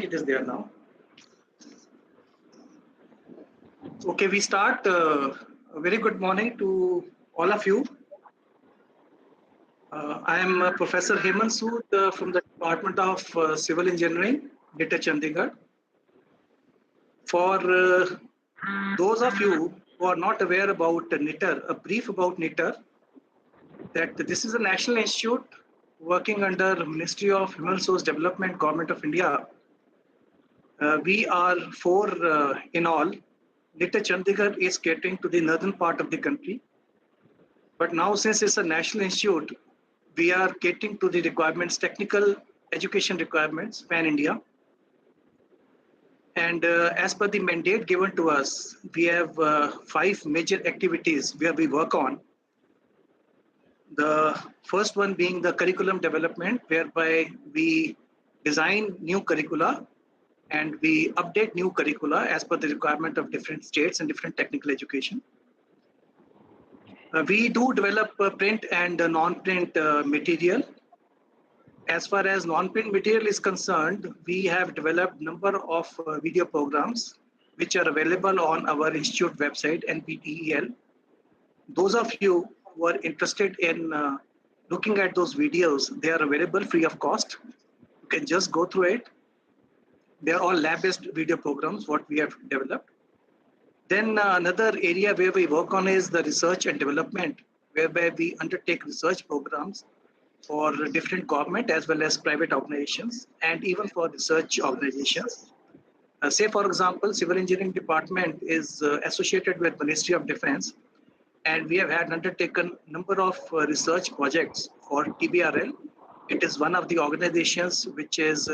it is there now. Okay, we start. A very good morning to all of you. I am Professor Hemant Sood from the Department of Civil Engineering, NITR Chandigarh. For those of you who are not aware about NITR, a brief about NITR, that this is a national institute working under Ministry of Human Resource Development, Government of India. We are four in all. NITR Chandigarh is catering to the northern part of the country. But now since it's a national institute, we are catering to the requirements, technical education requirements, pan-India. And as per the mandate given to us, we have 5 major activities where we work on. The first one being the curriculum development, whereby we design new curricula and we update new curricula as per the requirement of different states and different technical education. We do develop print and non-print material. As far as non-print material is concerned, we have developed number of video programs which are available on our institute website, NPTEL. Those of you who are interested in looking at those videos, they are available free of cost. You can just go through it. They are all lab-based video programs, what we have developed. Then another area where we work on is the research and development, whereby we undertake research programs for different government as well as private organizations and even for research organizations. Say, for example, Civil Engineering Department is associated with Ministry of Defense, and we have had undertaken number of research projects for TBRL. It is one of the organizations which is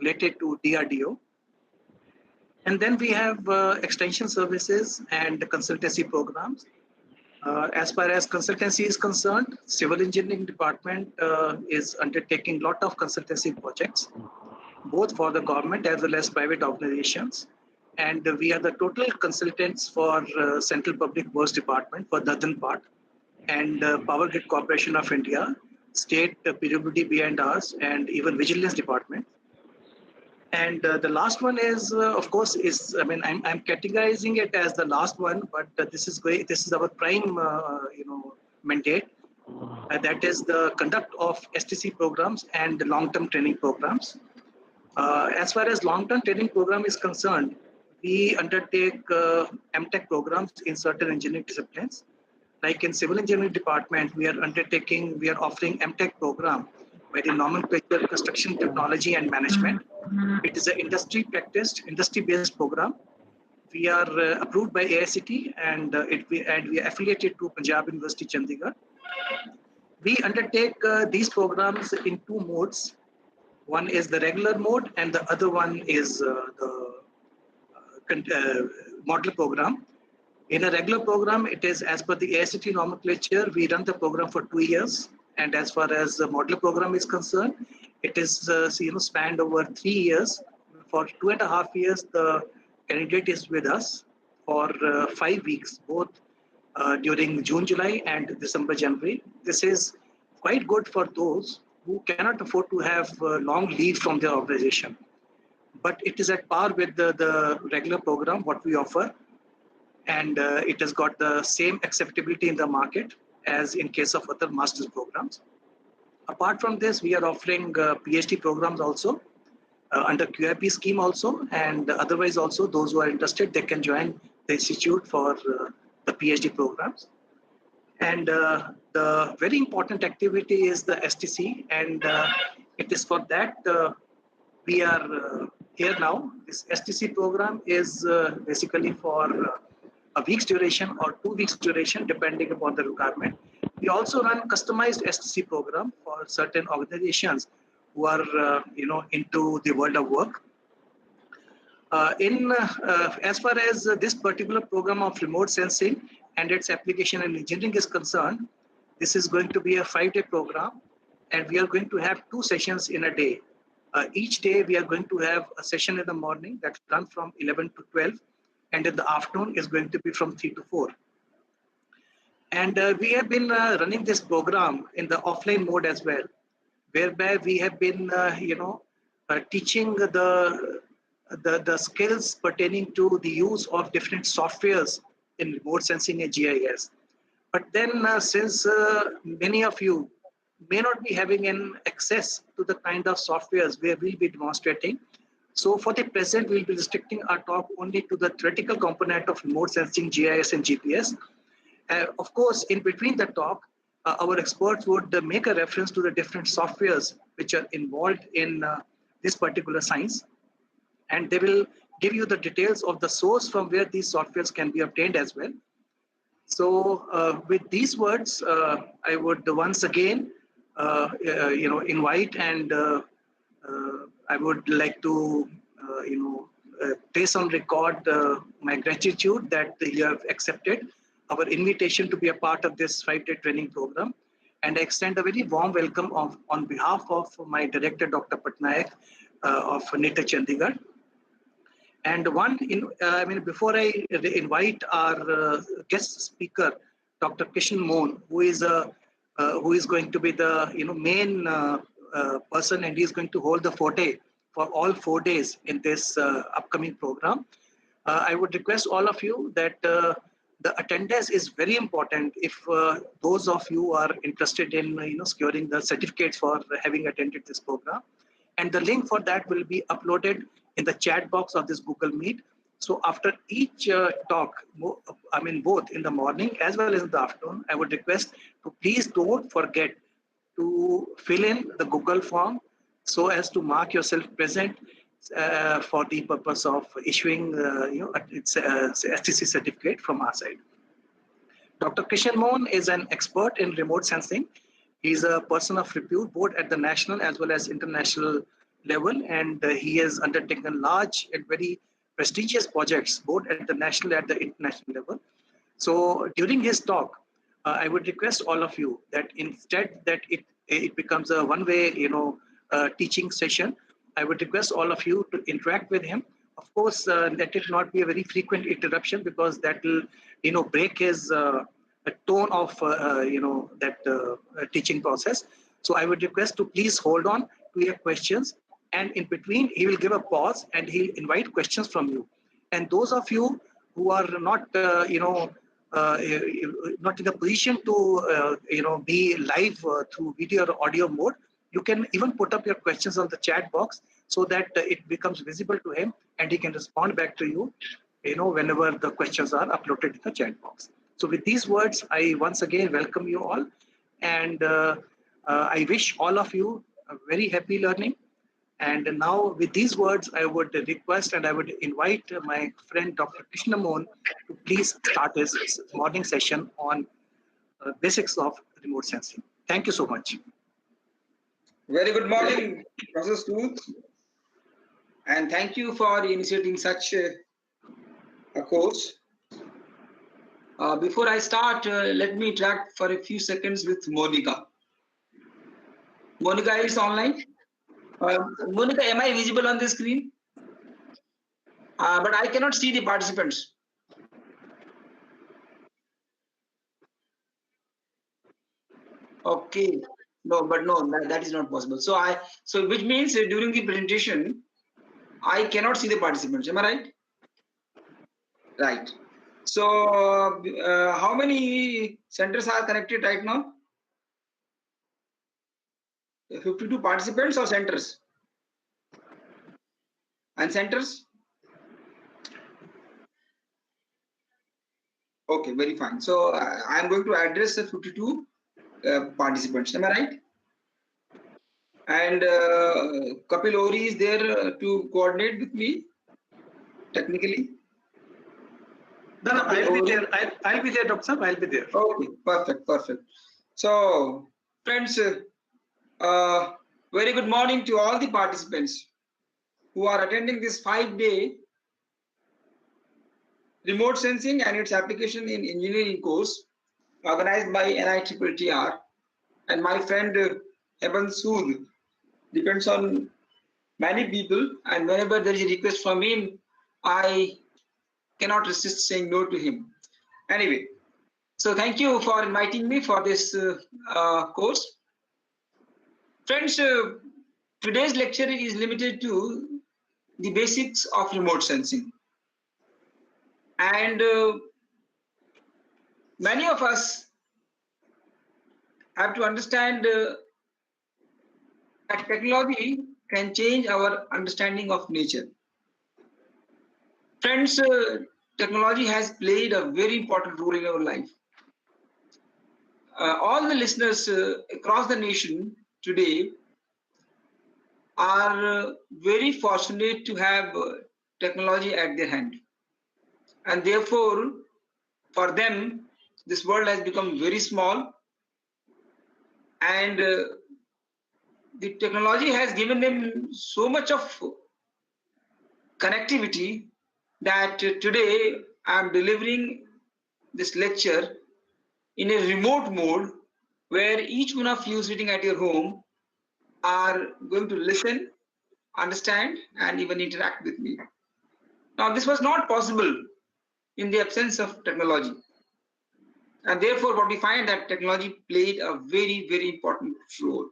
related to DRDO. And then we have extension services and consultancy programs. As far as consultancy is concerned, Civil Engineering Department is undertaking lot of consultancy projects, both for the government as well as private organizations. And we are the total consultants for Central Public Works Department for the northern part, and Power Grid Corporation of India, State PWD B&Rs, and even Vigilance Department. And the last one is, of course, I'm categorizing it as the last one, but this is great. This is our prime, mandate. That is the conduct of STC programs and long-term training programs. As far as long-term training program is concerned, we undertake MTech programs in certain engineering disciplines. Like in Civil Engineering Department, we are offering MTech program by the nomenclature Construction Technology and Management. It is an industry-based program. We are approved by AICTE and we are affiliated to Punjab University Chandigarh. We undertake these programs in 2 modes. One is the regular mode and the other one is the model program. In a regular program, it is as per the AICTE nomenclature. We run the program for 2 years. And as far as the model program is concerned, it is spanned over 3 years. For 2.5 years, the candidate is with us for 5 weeks, both during June, July, and December, January. This is quite good for those who cannot afford to have long leave from their organization. But it is at par with the regular program, what we offer. And it has got the same acceptability in the market as in case of other master's programs. Apart from this, we are offering PhD programs also under QIP scheme also, and otherwise also those who are interested, they can join the institute for the PhD programs. And the very important activity is the STC, and it is for that we are here now. This STC program is basically for a week's duration or 2 weeks duration, depending upon the requirement. We also run customized STC program for certain organizations who are, into the world of work. As far as this particular program of remote sensing and its application in engineering is concerned, this is going to be a 5-day program, and we are going to have 2 sessions in a day. Each day we are going to have a session in the morning that runs from 11 to 12. And in the afternoon is going to be from 3 to 4. And we have been running this program in the offline mode as well, whereby we have been, teaching the the skills pertaining to the use of different softwares in remote sensing and GIS. But then since many of you may not be having an access to the kind of softwares where we'll be demonstrating, so for the present, we'll be restricting our talk only to the theoretical component of remote sensing, GIS and GPS. Of course, in between the talk, our experts would make a reference to the different softwares which are involved in this particular science, and they will give you the details of the source from where these softwares can be obtained as well. So with these words, I would once again, invite and I would like to, place on record my gratitude that you have accepted our invitation to be a part of this 5-day training program. And I extend a very warm welcome on behalf of my director, Dr. Patnaik of NITH Chandigarh. And before I invite our guest speaker, Dr. Kishan Mohan, who is going to be the main person, and he is going to hold the forte for all 4 days in this upcoming program. I would request all of you that the attendance is very important if those of you are interested in securing the certificates for having attended this program. And the link for that will be uploaded in the chat box of this Google Meet. So after each talk, both in the morning as well as in the afternoon, I would request to please don't forget to fill in the Google form so as to mark yourself present for the purpose of issuing its STC certificate from our side. Dr. Kishan Mohan is an expert in remote sensing. He's a person of repute both at the national as well as international level, and he has undertaken large and very prestigious projects both at the national and the international level. So during his talk, I would request all of you that instead that it becomes a one-way teaching session, I would request all of you to interact with him. Of course, let it not be a very frequent interruption, because that will break his tone of that teaching process. So I would request to please hold on to your questions, and in between he will give a pause and he'll invite questions from you. And those of you who are not not in a position to be live through video or audio mode, you can even put up your questions on the chat box so that it becomes visible to him and he can respond back to you, whenever the questions are uploaded in the chat box. So with these words, I once again welcome you all, and I wish all of you a very happy learning. And now with these words, I would request and I would invite my friend Dr. Kishan Mohan to please start his morning session on basics of remote sensing. Thank you so much. Very good morning, Professor Stuth, and thank you for initiating such a course. Before I start, let me interact for a few seconds with Monica. Monica is online. Monica, am I visible on the screen? But I cannot see the participants. Okay. No, that is not possible. So which means during the presentation, I cannot see the participants. Am I right? Right. So how many centers are connected right now? 52 participants or centers? And centers? Okay, very fine. So I am going to address the 52 participants. Am I right? And Kapil Ori is there to coordinate with me technically. No, I'll be there. I'll be there, Dr. Sahab. I'll be there. Okay, perfect. So, friends, very good morning to all the participants who are attending this 5-day remote sensing and its application in engineering course organized by NITTR, and my friend Evan Sood depends on many people, and whenever there is a request from him, I cannot resist saying no to him. Anyway, so thank you for inviting me for this course. Friends, today's lecture is limited to the basics of remote sensing. And many of us have to understand that technology can change our understanding of nature. Friends, technology has played a very important role in our life. All the listeners across the nation today are very fortunate to have technology at their hand. And therefore, for them, this world has become very small, and the technology has given them so much of connectivity that today I am delivering this lecture in a remote mode where each one of you sitting at your home are going to listen, understand, and even interact with me. Now, this was not possible in the absence of technology. And therefore, what we find that technology played a very, very important role.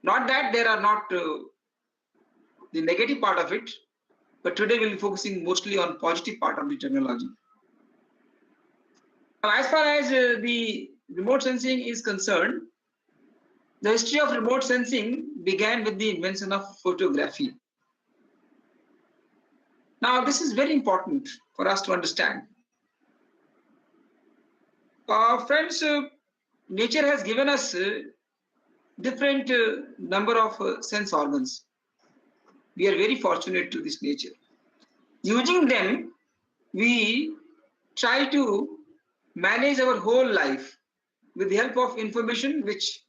Not that there are not the negative part of it, but today we'll be focusing mostly on positive part of the technology. Now, as far as the remote sensing is concerned, the history of remote sensing began with the invention of photography. Now, this is very important for us to understand. Friends, nature has given us different number of sense organs. We are very fortunate to this nature. Using them, we try to manage our whole life with the help of information which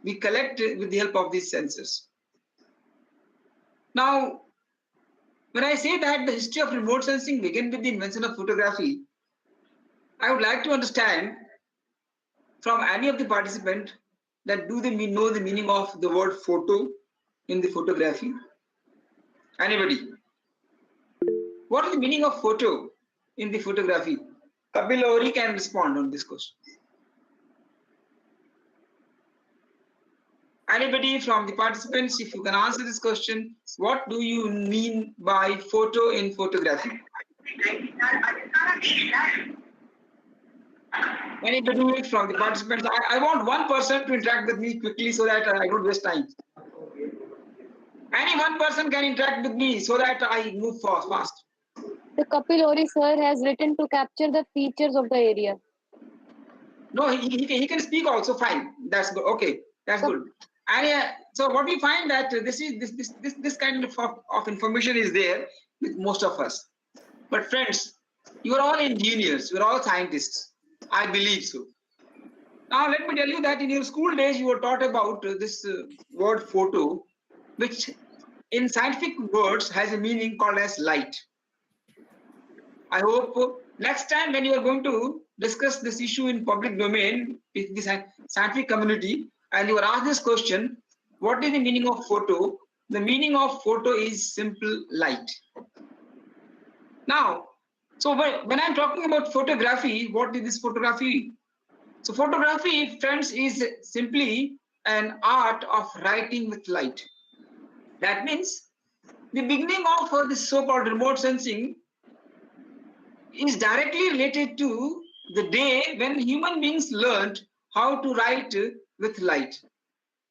we collect with the help of these sensors. Now, when I say that the history of remote sensing began with the invention of photography, I would like to understand from any of the participants that do they know the meaning of the word photo in the photography? Anybody? What is the meaning of photo in the photography? Kapil Ohri can respond on this question. Anybody from the participants, if you can answer this question, what do you mean by photo in photography? Anybody from the participants? I want one person to interact with me quickly so that I don't waste time. Any one person can interact with me so that I move fast. The Kapil Ohri sir has written to capture the features of the area. No, he can speak also. Fine, that's good. Okay, that's good. And so what we find that this kind of information is there with most of us. But friends, you are all engineers. You are all scientists. I believe so. Now let me tell you that in your school days you were taught about this word photo, which in scientific words has a meaning called as light. I hope next time when you are going to discuss this issue in public domain with the scientific community and you are asked this question, what is the meaning of photo? The meaning of photo is simple light. Now, so when I'm talking about photography, what is this photography? So photography, friends, is simply an art of writing with light. That means the beginning of this so-called remote sensing is directly related to the day when human beings learned how to write with light.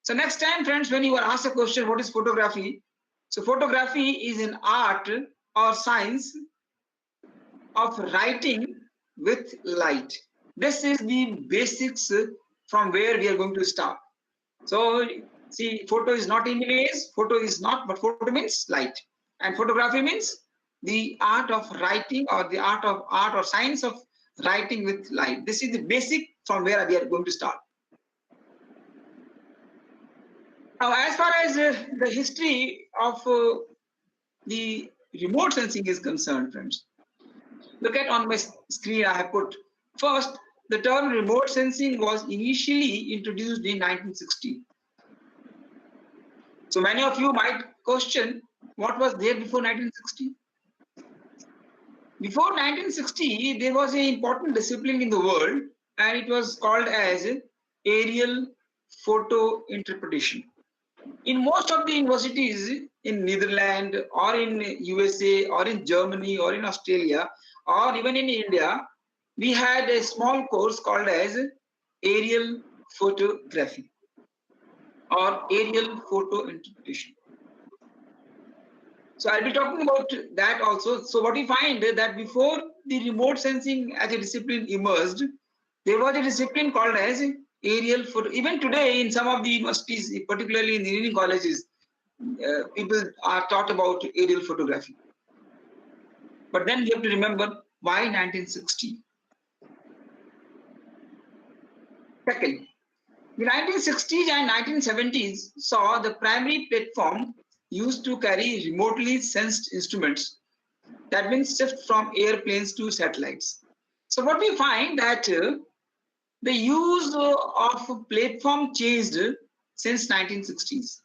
So next time, friends, when you are asked a question, what is photography? So photography is an art or science of writing with light. This is the basics from where we are going to start. So see, photo is not image, photo is not, but photo means light. And photography means the art of writing or the art or science of writing with light. This is the basic from where we are going to start. Now, as far as the history of the remote sensing is concerned, friends, look at on my screen I have put. First, the term remote sensing was initially introduced in 1960. So many of you might question what was there before 1960. Before 1960, there was an important discipline in the world and it was called as aerial photo interpretation. In most of the universities in Netherlands or in USA or in Germany or in Australia or even in India, we had a small course called as aerial photography or aerial photo interpretation. So I'll be talking about that also. So what we find is that before the remote sensing as a discipline emerged, there was a discipline called as aerial photo. Even today in some of the universities, particularly in engineering colleges, people are taught about aerial photography. But then we have to remember why 1960. Second, the 1960s and 1970s saw the primary platform used to carry remotely sensed instruments, that means shift from airplanes to satellites. So what we find that the use of platform changed since 1960s.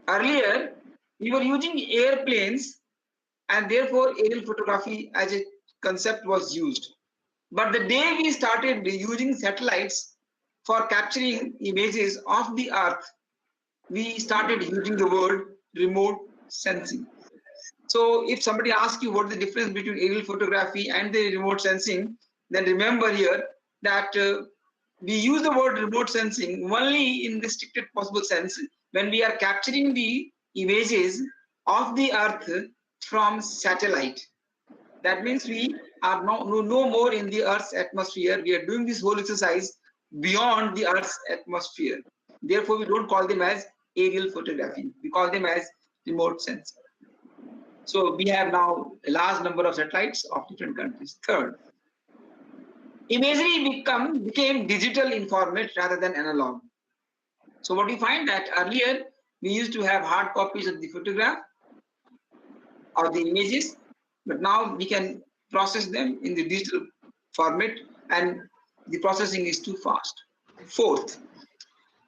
Earlier, we were using airplanes and therefore aerial photography as a concept was used. But the day we started using satellites for capturing images of the Earth, we started using the word remote sensing. So if somebody asks you what is the difference between aerial photography and the remote sensing, then remember here that we use the word remote sensing only in the strictest possible sense when we are capturing the images of the Earth from satellite. That means we are no more in the Earth's atmosphere. We are doing this whole exercise beyond the Earth's atmosphere. Therefore, we don't call them as aerial photography. We call them as remote sensing. So we have now a large number of satellites of different countries. Third, imagery became digital in format rather than analog. So what we find that earlier we used to have hard copies of the photograph or the images, but now we can process them in the digital format and the processing is too fast. Fourth,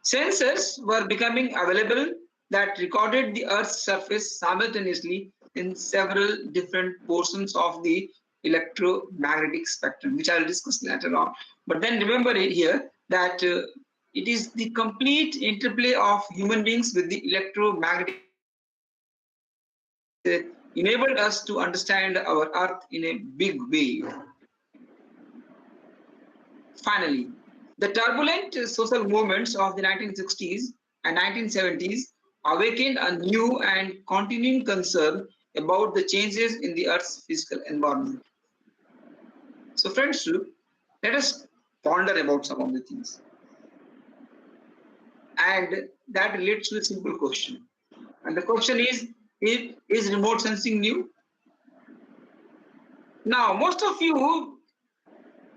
sensors were becoming available that recorded the Earth's surface simultaneously in several different portions of the electromagnetic spectrum, which I'll discuss later on. But then remember here that it is the complete interplay of human beings with the electromagnetic enabled us to understand our Earth in a big way. Finally, the turbulent social movements of the 1960s and 1970s awakened a new and continuing concern about the changes in the Earth's physical environment. So friends, let us ponder about some of the things. And that relates to a simple question. And the question is remote sensing new? Now, most of you,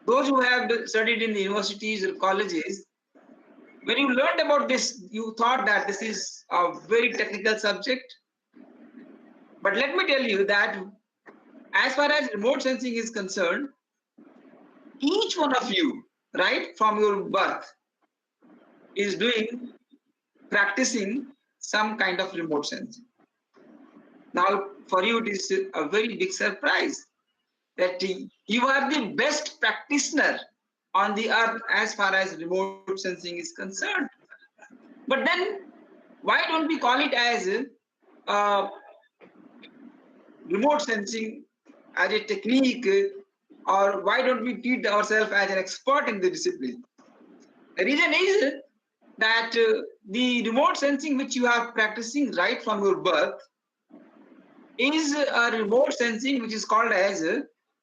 those who have studied in the universities or colleges, when you learned about this, you thought that this is a very technical subject. But let me tell you that as far as remote sensing is concerned, each one of you, right from your birth, is practicing some kind of remote sensing. Now, for you, it is a very big surprise that you are the best practitioner on the Earth as far as remote sensing is concerned. But then, why don't we call it as remote sensing as a technique, or why don't we treat ourselves as an expert in the discipline? The reason is that the remote sensing which you are practicing right from your birth is a remote sensing which is called as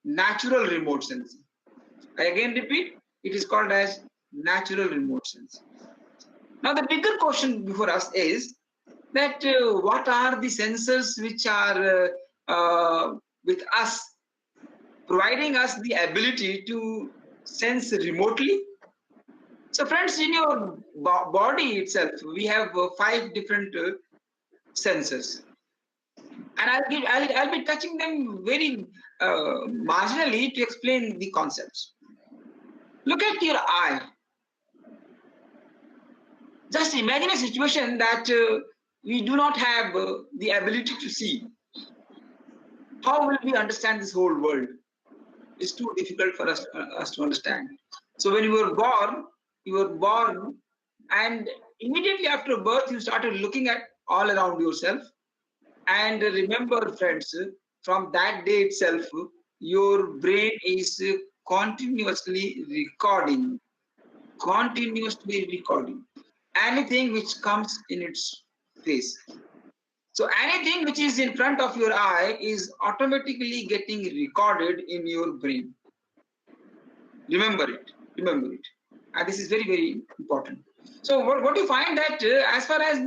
natural remote sensing. I again repeat, it is called as natural remote sensing. Now the bigger question before us is that what are the sensors which are with us, providing us the ability to sense remotely? So friends, in your body itself, we have 5 different sensors. And I'll be touching them very marginally to explain the concepts. Look at your eye. Just imagine a situation that we do not have the ability to see. How will we understand this whole world? It's too difficult for us to understand. So when you were born, and immediately after birth, you started looking at all around yourself. And remember, friends, from that day itself, your brain is continuously recording, anything which comes in its face. So anything which is in front of your eye is automatically getting recorded in your brain. Remember it. And this is very, very important. So what you find that as far as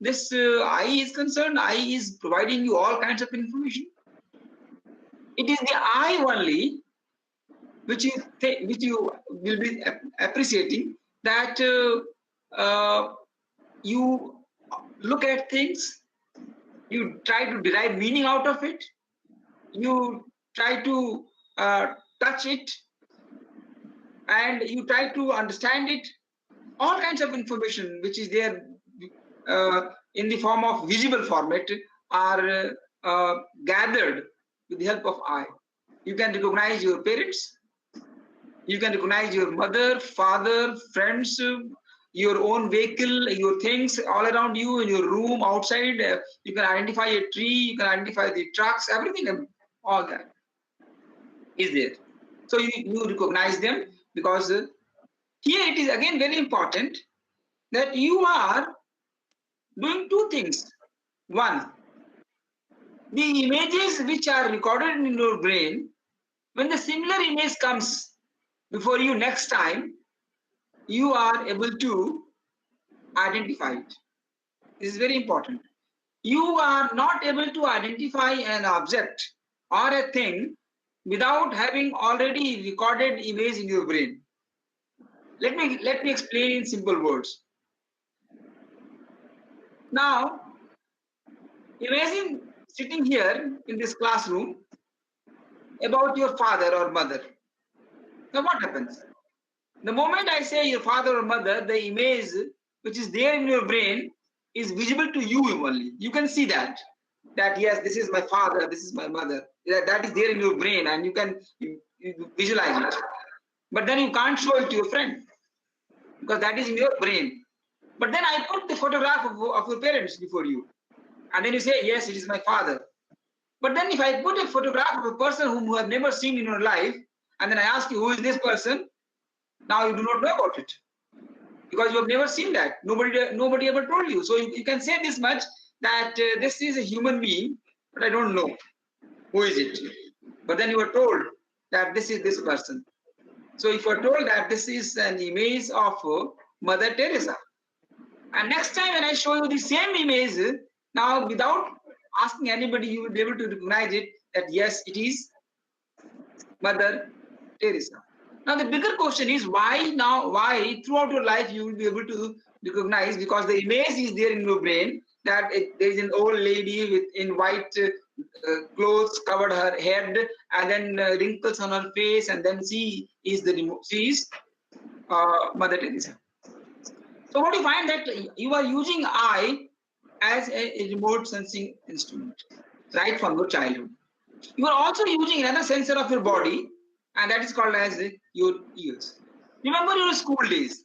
this eye is concerned, eye is providing you all kinds of information. It is the eye only which you will be appreciating, that you look at things, you try to derive meaning out of it, you try to touch it, and you try to understand it. All kinds of information which is there in the form of visible format are gathered with the help of eye. You can recognize your parents, you can recognize your mother, father, friends, your own vehicle, your things all around you, in your room, outside. You can identify a tree, you can identify the trucks, everything, all that is there. So you recognize them, because here it is again very important that you are doing two things. One, the images which are recorded in your brain, when the similar image comes before you next time, you are able to identify it. This is very important. You are not able to identify an object or a thing without having already recorded image in your brain. Let me explain in simple words. Now, imagine sitting here in this classroom about your father or mother. Now what happens? The moment I say your father or mother, the image which is there in your brain is visible to you only. You can see that yes, this is my father, this is my mother. That is there in your brain, and you can visualize it. But then you can't show it to your friend, because that is in your brain. But then I put the photograph of your parents before you, and then you say, yes, it is my father. But then if I put a photograph of a person whom you have never seen in your life, and then I ask you, who is this person? Now you do not know about it, because you have never seen that. Nobody ever told you. So you can say this much, that this is a human being, but I don't know who is it. But then you are told that this is this person. So if you are told that this is an image of Mother Teresa, and next time when I show you the same image, now without asking anybody, you will be able to recognize it, that yes, it is Mother Teresa. Now the bigger question is, why throughout your life you will be able to recognize, because the image is there in your brain, that there is an old lady in white clothes covered her head, and then wrinkles on her face, and then she is Mother Teresa. So what you find, that you are using eye as a remote sensing instrument right from your childhood. You are also using another sensor of your body, and that is called as your ears. Remember your school days,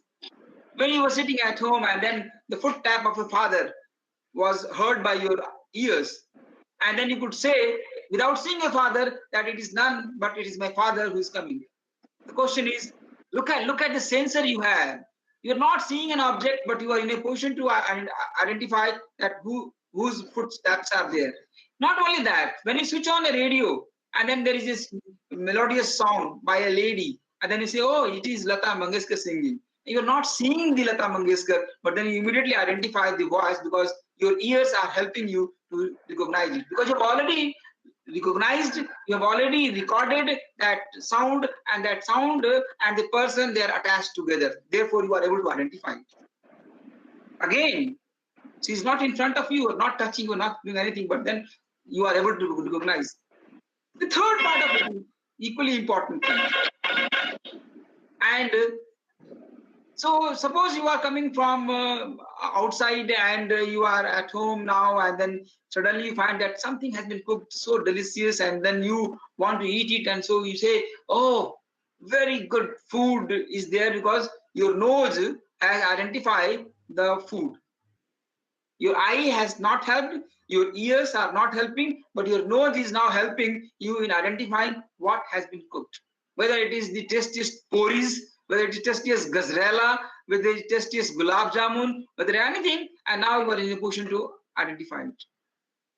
when you were sitting at home, and then the foot tap of your father was heard by your ears, and then you could say, without seeing your father, that it is none but it is my father who is coming. The question is, look at the sensor you have. You're not seeing an object, but you are in a position to identify that whose footsteps are there. Not only that, when you switch on a radio, and then there is this melodious song by a lady, and then you say, oh, it is Lata Mangeshkar singing. You're not seeing the Lata Mangeshkar, but then you immediately identify the voice, because your ears are helping you to recognize it. Because you've already recognized, you have already recorded that sound, and the person, they are attached together. Therefore, you are able to identify it. Again, she is not in front of you, or not touching you, not doing anything, but then you are able to recognize. The third part of it, equally important thing. And so suppose you are coming from outside, and you are at home now, and then suddenly you find that something has been cooked so delicious, and then you want to eat it, and so you say, oh, very good food is there, because your nose has identified the food. Your eye has not helped, your ears are not helping, but your nose is now helping you in identifying what has been cooked. Whether it is the tastiest poris, whether it is tastiest gazrela, whether it is tastiest gulab jamun, whether anything, and now you are in a position to identify it.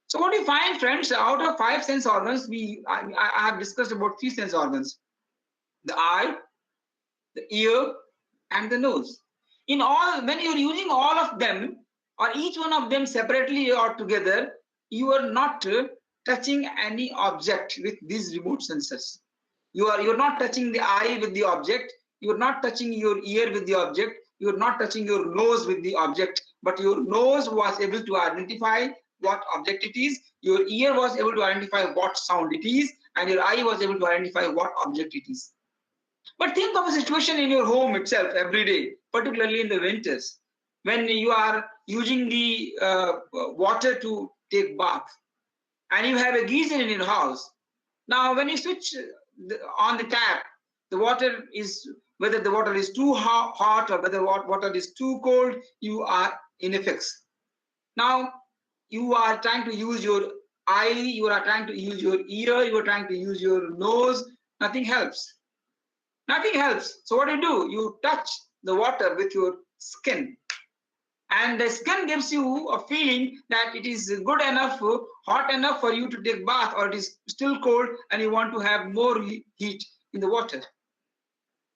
So what do you find, friends? Out of 5 sense organs, I have discussed about 3 sense organs: the eye, the ear, and the nose. In all, when you're using all of them, or each one of them separately or together, you are not touching any object with these remote sensors. You're not touching the eye with the object, you're not touching your ear with the object, you're not touching your nose with the object, but your nose was able to identify what object it is, your ear was able to identify what sound it is, and your eye was able to identify what object it is. But think of a situation in your home itself every day, particularly in the winters, when you are using the water to take bath, and you have a geyser in your house. Now, when you switch on the tap, the water is, whether the water is too hot or whether water is too cold, you are in a fix. Now, you are trying to use your eye, you are trying to use your ear, you are trying to use your nose, nothing helps. Nothing helps. So what do? You touch the water with your skin. And the skin gives you a feeling that it is good enough, hot enough for you to take bath, or it is still cold and you want to have more heat in the water.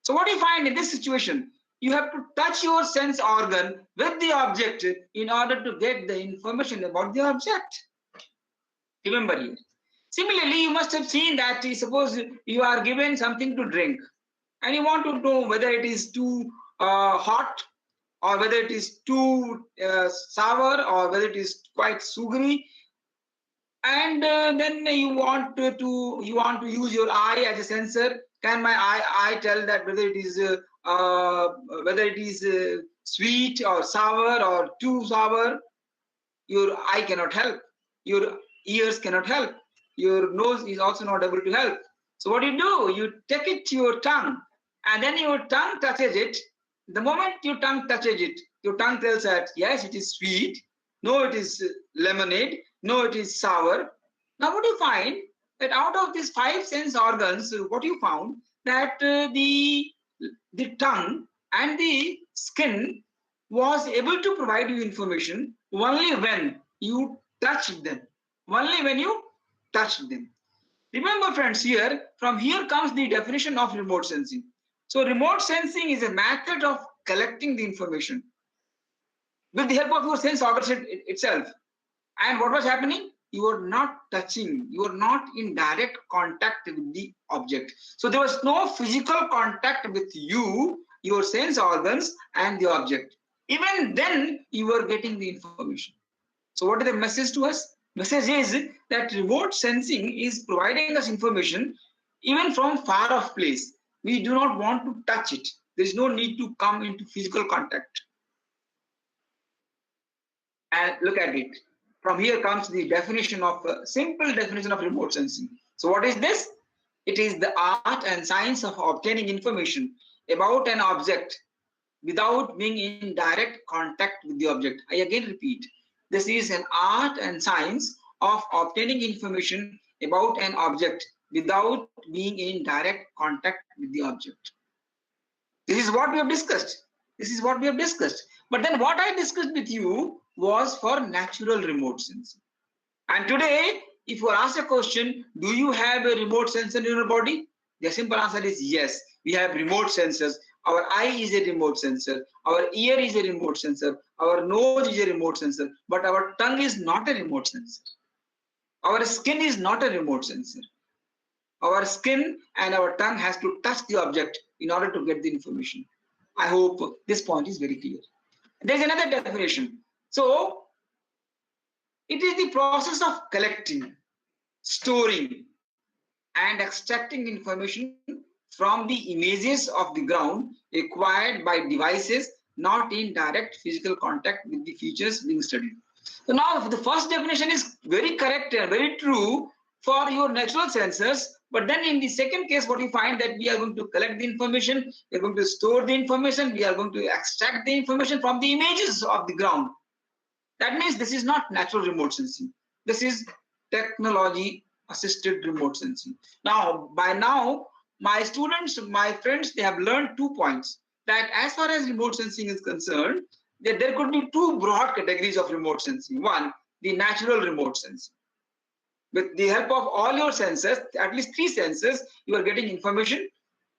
So what do you find in this situation? You have to touch your sense organ with the object in order to get the information about the object. Remember here. Similarly, you must have seen that suppose you are given something to drink and you want to know whether it is too hot or whether it is too sour or whether it is quite sugary, and then you want to use your eye as a sensor. Can my eye tell that whether it is sweet or sour or too sour? Your eye cannot help, your ears cannot help, your nose is also not able to help. So what do? You take it to your tongue, and then your tongue touches it. The moment your tongue touches it, your tongue tells that yes, it is sweet, no, it is lemonade, no, it is sour. Now what do you find? That out of these 5 sense organs, what you found that the tongue and the skin was able to provide you information only when you touch them. Only when you touch them. Remember, friends, from here comes the definition of remote sensing. So remote sensing is a method of collecting the information with the help of your sense organs itself. And what was happening? You were not touching, you were not in direct contact with the object. So there was no physical contact with you, your sense organs, and the object. Even then, you were getting the information. So what is the message to us? Message is that remote sensing is providing us information even from far off place. We do not want to touch it. There is no need to come into physical contact. And look at it. From here comes the definition of simple definition of remote sensing. So what is this? It is the art and science of obtaining information about an object without being in direct contact with the object. I again repeat. This is an art and science of obtaining information about an object without being in direct contact with the object. This is what we have discussed. This is what we have discussed. But then what I discussed with you was for natural remote sensing. And today, if you are asked a question, do you have a remote sensor in your body? The simple answer is yes. We have remote sensors. Our eye is a remote sensor. Our ear is a remote sensor. Our nose is a remote sensor. But our tongue is not a remote sensor. Our skin is not a remote sensor. Our skin and our tongue has to touch the object in order to get the information. I hope this point is very clear. There's another definition. So, it is the process of collecting, storing, and extracting information from the images of the ground acquired by devices not in direct physical contact with the features being studied. So now the first definition is very correct and very true for your natural sensors. But then in the second case, what you find that we are going to collect the information, we are going to store the information, we are going to extract the information from the images of the ground. That means this is not natural remote sensing. This is technology assisted remote sensing. Now, by now, my students, my friends, they have learned 2 points. That as far as remote sensing is concerned, that there could be 2 broad categories of remote sensing. One, the natural remote sensing. With the help of all your senses, at least 3 senses, you are getting information.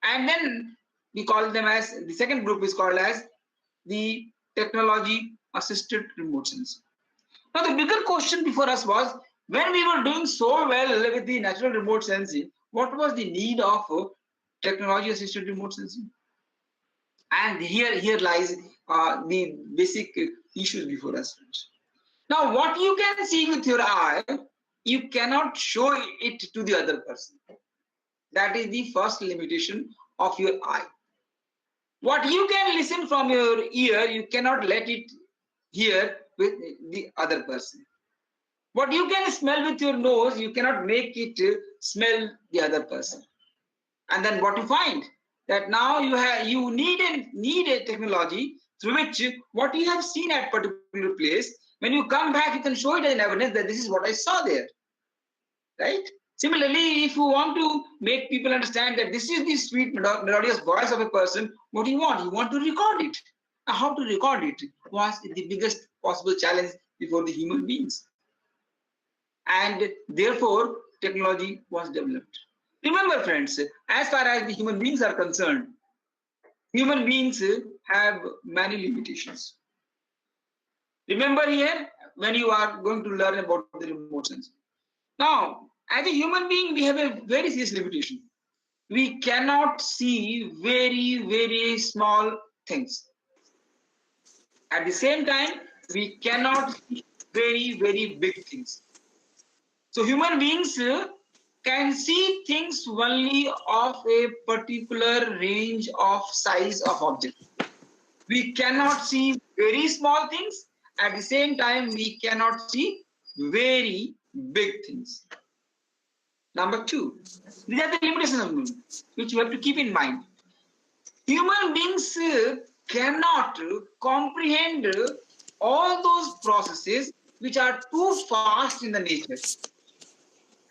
And then we call them as, the second group is called as the technology assisted remote sensing. Now the bigger question before us was, when we were doing so well with the natural remote sensing, what was the need of technology assisted remote sensing? And here lies the basic issues before us. Now what you can see with your eye, you cannot show it to the other person. That is the first limitation of your eye. What you can listen from your ear, you cannot let it hear with the other person. What you can smell with your nose, you cannot make it smell the other person. And then what you find, that now you need a technology through which what you have seen at particular place, when you come back, you can show it as an evidence that this is what I saw there, right? Similarly, if you want to make people understand that this is the sweet melodious voice of a person, what do you want? You want to record it. Now, how to record it was the biggest possible challenge before the human beings. And therefore, technology was developed. Remember, friends, as far as the human beings are concerned, human beings have many limitations. Remember here, when you are going to learn about the remote sensing. Now, as a human being, we have a very serious limitation. We cannot see very, very small things. At the same time, we cannot see very, very big things. So human beings can see things only of a particular range of size of object. We cannot see very small things. At the same time, we cannot see very big things. Number 2, these are the limitations of movement, which you have to keep in mind. Human beings cannot comprehend all those processes which are too fast in the nature.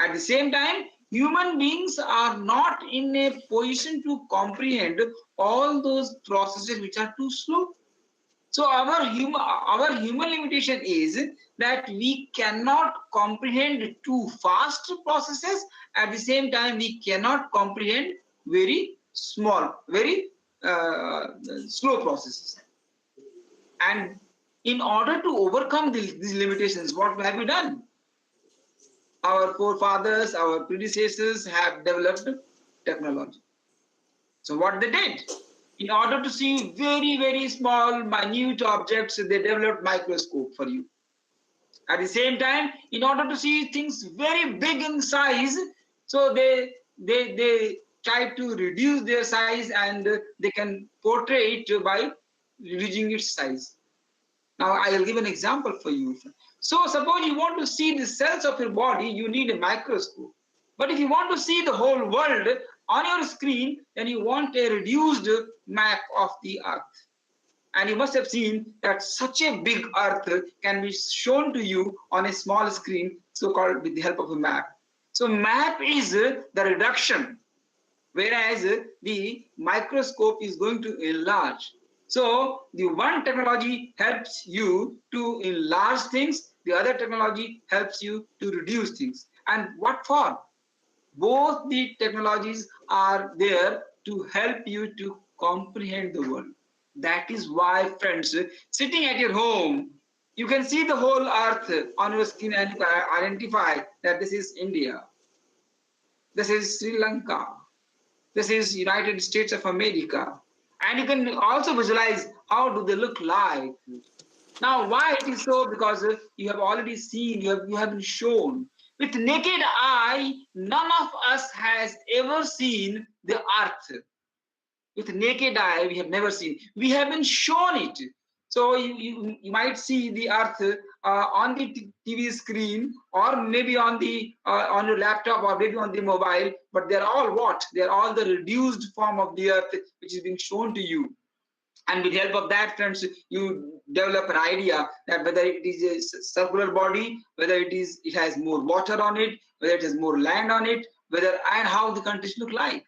At the same time, human beings are not in a position to comprehend all those processes which are too slow. So our human limitation is that we cannot comprehend too fast processes. At the same time, we cannot comprehend very small, very slow processes. And in order to overcome these limitations, what have we done? Our forefathers, our predecessors have developed technology. So what they did? In order to see very, very small, minute objects, they developed microscope for you. At the same time, in order to see things very big in size, so they try to reduce their size and they can portray it by reducing its size. Now, I will give an example for you. So suppose you want to see the cells of your body, you need a microscope. But if you want to see the whole world on your screen, then you want a reduced map of the earth. And you must have seen that such a big earth can be shown to you on a small screen, so-called with the help of a map. So map is the reduction, whereas the microscope is going to enlarge. So the one technology helps you to enlarge things, the other technology helps you to reduce things. And what for? Both the technologies are there to help you to comprehend the world. That is why, friends, sitting at your home, you can see the whole earth on your screen and identify that this is India, this is Sri Lanka, this is United States of America. And you can also visualize how do they look like. Now, why it is so? Because you have already seen, you have been shown. With naked eye, none of us has ever seen the earth. With naked eye, we have never seen. We have been shown it. So you might see the earth on the TV screen, or maybe on your laptop, or maybe on the mobile. But they're all what? They're all the reduced form of the earth, which is being shown to you. And with the help of that, friends, you develop an idea that whether it is a circular body, whether it has more water on it, whether it has more land on it, and how the countries look like.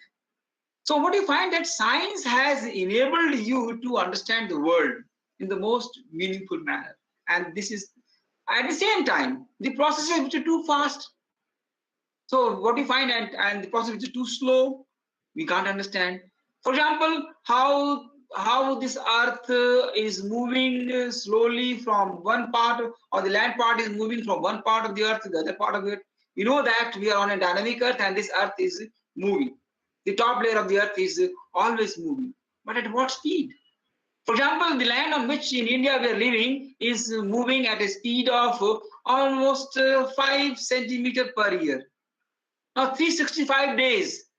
So what you find that science has enabled you to understand the world in the most meaningful manner. And this is at the same time the processes which are too fast. So what you find and the process which is too slow, we can't understand. For example, how this earth is moving slowly from one part, or the land part is moving from one part of the earth to the other part of it. We know that we are on a dynamic earth and this earth is moving. The top layer of the earth is always moving. But at what speed? For example, the land on which in India we are living is moving at a speed of almost 5 centimeters per year. Now 365 days,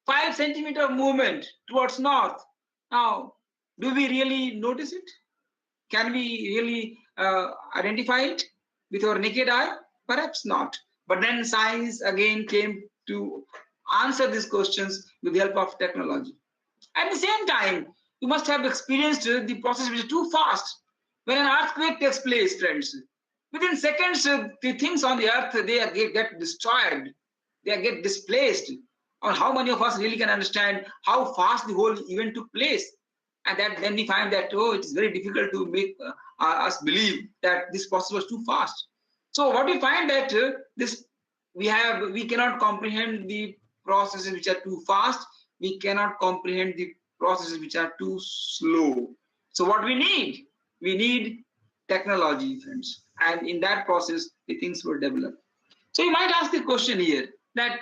5 centimeter of movement towards north. Now, do we really notice it? Can we really identify it with our naked eye? Perhaps not. But then science again came to answer these questions with the help of technology. At the same time, you must have experienced the process which is too fast. When an earthquake takes place, friends, within seconds, the things on the earth, they get destroyed. They get displaced. Or how many of us really can understand how fast the whole event took place? And then we find that, oh, it is very difficult to make us believe that this process was too fast. So what we find that we cannot comprehend the processes which are too fast. We cannot comprehend the processes which are too slow. So what we need technology, friends. And in that process, the things were developed. So you might ask the question here that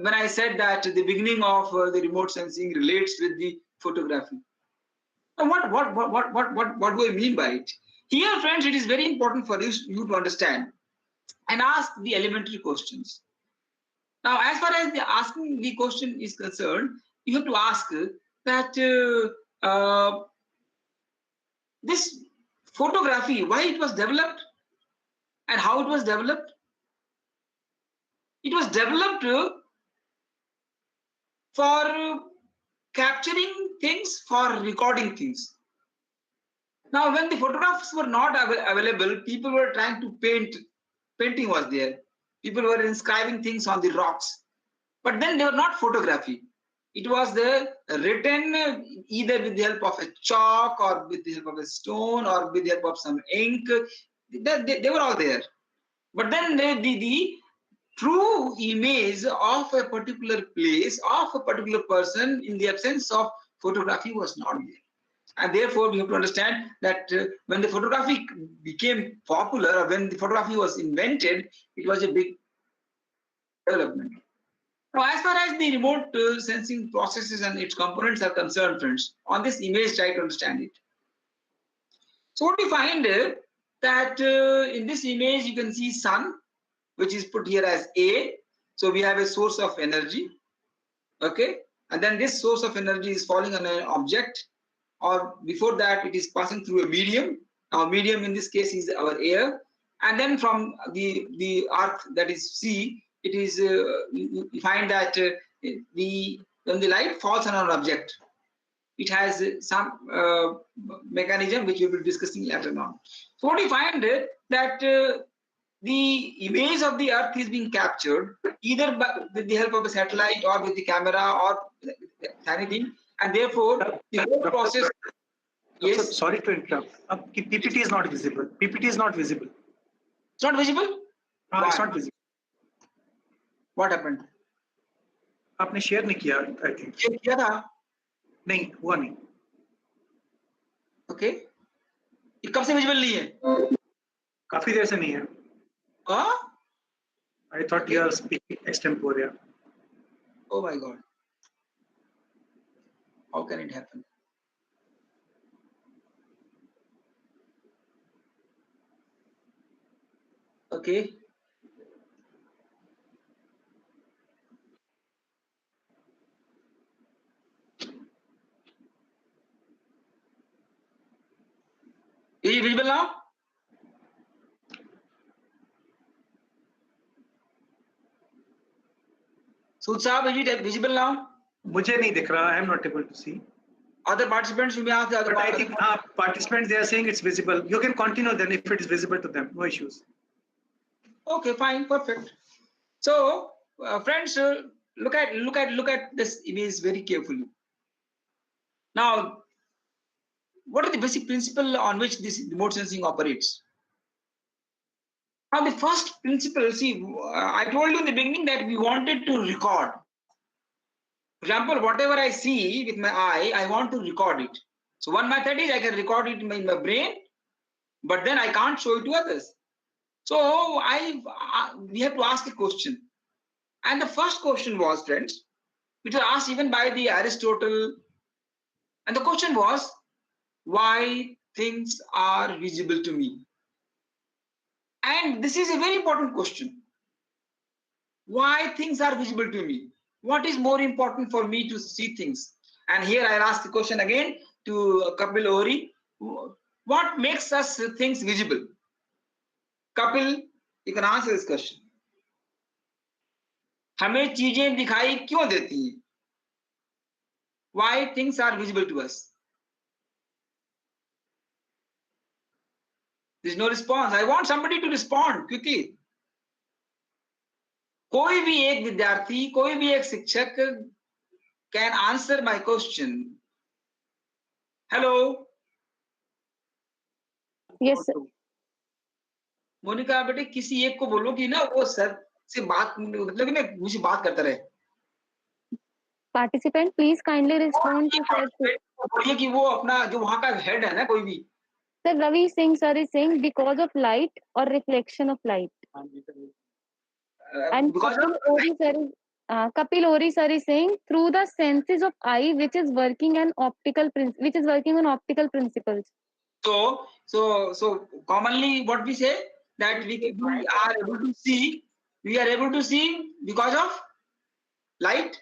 when I said that the beginning of the remote sensing relates with the photography. Now what do I mean by it? Here, friends, it is very important for you to understand and ask the elementary questions. Now, as far as the asking the question is concerned, you have to ask that this photography, why it was developed and how it was developed. It was developed for capturing things, for recording things. Now, when the photographs were not available, people were trying to paint. Painting was there. People were inscribing things on the rocks. But then they were not photography. It was written either with the help of a chalk or with the help of a stone or with the help of some ink. They were all there. But then the true image of a particular place, of a particular person in the absence of photography was not there. And therefore, we have to understand that when the photography became popular, or when the photography was invented, it was a big development. Now, as far as the remote sensing processes and its components are concerned, friends, on this image, try to understand it. So what we find that in this image, you can see sun, which is put here as A. So we have a source of energy, okay? And then this source of energy is falling on an object, or before that, it is passing through a medium. Now, medium in this case is our air. And then from the earth, that is C, it is, you find that when the light falls on an object, it has some mechanism which we will be discussing later on. So what we find that the image of the earth is being captured either with the help of a satellite or with the camera or anything, and therefore the whole process. Yes. Sorry to interrupt. PPT is not visible. PPT is not visible. It's not visible. It's not visible. What happened? आपने share नहीं किया, I think. Share किया था? नहीं, हुआ नहीं. Okay. ये कब से विजिबल नहीं है? काफी देर से नहीं है. हाँ? I thought you are speaking extempore. Oh my God. How can it happen? Okay. Is it visible now? Sood Saab, is it visible now? मुझे नहीं दिख रहा. I am not able to see. Other participants, you may ask the other But I think participants. participants, they are saying it's visible. You can continue then if it is visible to them. No issues. Okay, fine, perfect. So, friends, look at this image very carefully. Now, what are the basic principle on which this remote sensing operates? Now, the first principle, see, I told you in the beginning that we wanted to record. For example, whatever I see with my eye, I want to record it. So one method is I can record it in my brain, but then I can't show it to others. So we have to ask a question. And the first question was, friends, which was asked even by the Aristotle. And the question was, why things are visible to me? And this is a very important question. Why things are visible to me? What is more important for me to see things? And here I'll ask the question again to Kapil Ohri. What makes us things visible? Kapil, you can answer this question. हमें चीजें दिखाई क्यों देती हैं? Why things are visible to us? There's no response. I want somebody to respond quickly. कोई भी एक विद्यार्थी, कोई भी एक शिक्षक can answer my question. Hello. Yes, sir. Monika बेटे किसी एक को बोलो कि ना वो सर से बात मतलब कि ना मुझे बात करता रहे. Participant, please kindly respond to sir. बोलिए कि वो अपना जो वहाँ का हेड है ना कोई भी. Sir, Ravi Singh sir is saying because of light or reflection of light. And Because Kapil of Ohri sir is Kapil Ohri sir is saying through the senses of eye, which is working on optical principles. So commonly what we say that we are able to see because of light.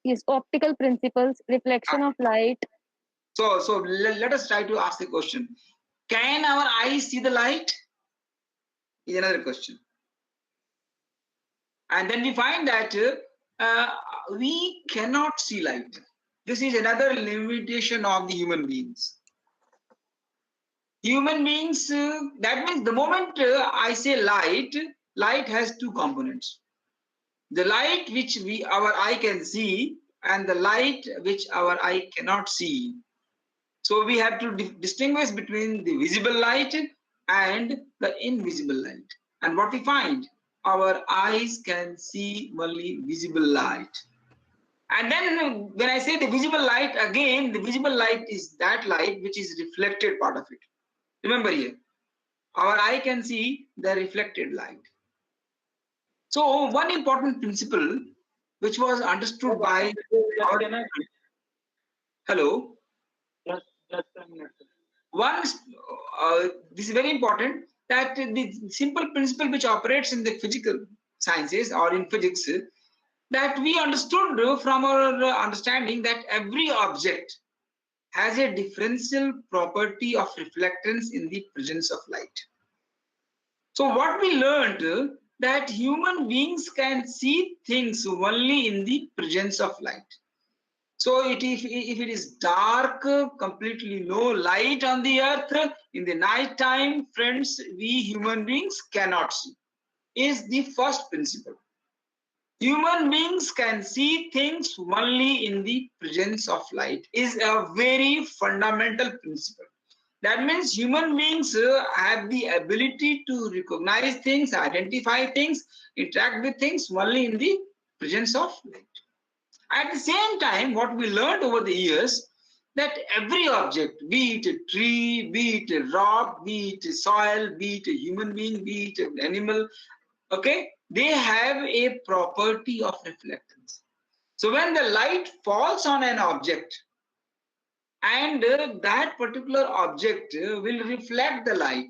Yes, optical principles, reflection of light. So let us try to ask the question. Can our eyes see the light? Is another question. And then we find that we cannot see light. This is another limitation of the human beings. Human beings, that means the moment I say light has two components. The light which our eye can see and the light which our eye cannot see. So we have to distinguish between the visible light and the invisible light. And what we find, our eyes can see only visible light. And then when I say the visible light, again, the visible light is that light which is reflected part of it. Remember here, our eye can see the reflected light. So one important principle which was understood by our, hello. One, this is very important, that the simple principle which operates in the physical sciences or in physics, that we understood from our understanding that every object has a differential property of reflectance in the presence of light. So what we learned that human beings can see things only in the presence of light. So if it is dark, completely no light on the earth, in the night time, friends, we human beings cannot see. Is the first principle. Human beings can see things only in the presence of light. Is a very fundamental principle. That means human beings have the ability to recognize things, identify things, interact with things only in the presence of light. At the same time, what we learned over the years, that every object, be it a tree, be it a rock, be it a soil, be it a human being, be it an animal, okay, they have a property of reflectance. So when the light falls on an object, and that particular object will reflect the light,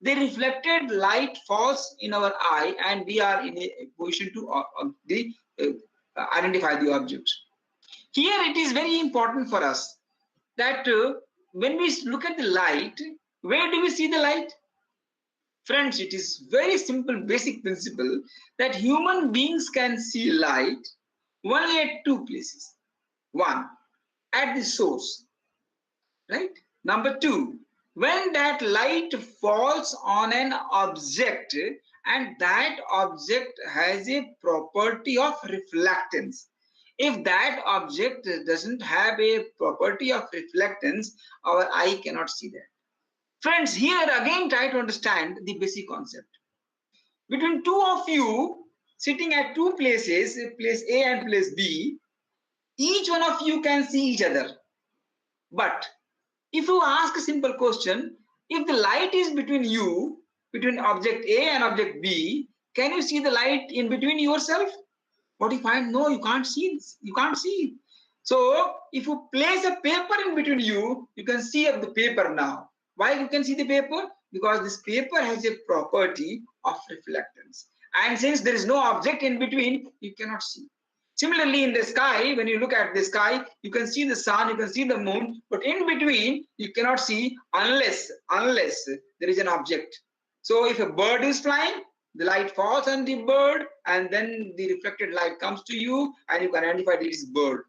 the reflected light falls in our eye and we are in a position to identify the object. Here it is very important for us that when we look at the light, where do we see the light? Friends, it is very simple basic principle that human beings can see light only at two places. One, at the source, right? Number two, when that light falls on an object and that object has a property of reflectance. If that object doesn't have a property of reflectance, our eye cannot see that. Friends, here again try to understand the basic concept. Between two of you sitting at two places, place A and place B, each one of you can see each other. But if you ask a simple question, if the light is between you, between object A and object B, can you see the light in between yourself? What do you find? No, you can't see this. You can't see. So if you place a paper in between you, you can see the paper now. Why you can see the paper? Because this paper has a property of reflectance. And since there is no object in between, you cannot see. Similarly, in the sky, when you look at the sky, you can see the sun, you can see the moon, but in between, you cannot see unless there is an object. So if a bird is flying, the light falls on the bird, and then the reflected light comes to you, and you can identify it is bird.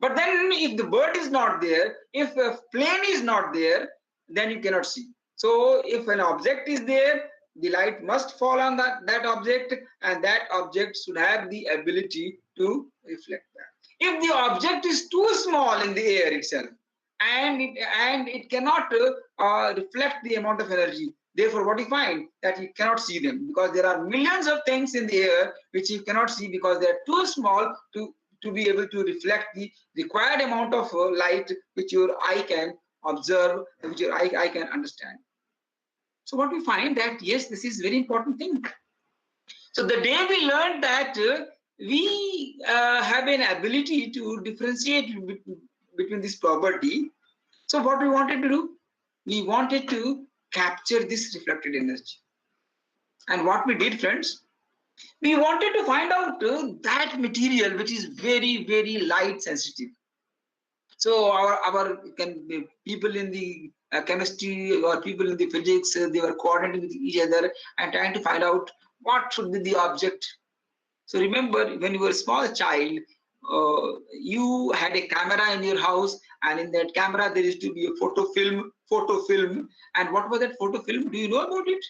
But then if the bird is not there, if a plane is not there, then you cannot see. So if an object is there, the light must fall on that object, and that object should have the ability to reflect that. If the object is too small in the air itself, and it cannot reflect the amount of energy, therefore what you find that you cannot see them, because there are millions of things in the air which you cannot see because they are too small to be able to reflect the required amount of light which your eye can observe, which your eye can understand. So what we find that yes, this is very important thing. So the day we learned that we have an ability to differentiate between this property. So what we wanted to do, we wanted to capture this reflected energy. And what we did, friends, we wanted to find out that material which is very, very light sensitive. So our people in the chemistry or people in the physics, they were coordinating with each other and trying to find out what should be the object. So remember, when you were a small child, you had a camera in your house, and in that camera there used to be a photo film. And what was that photo film? Do you know about it?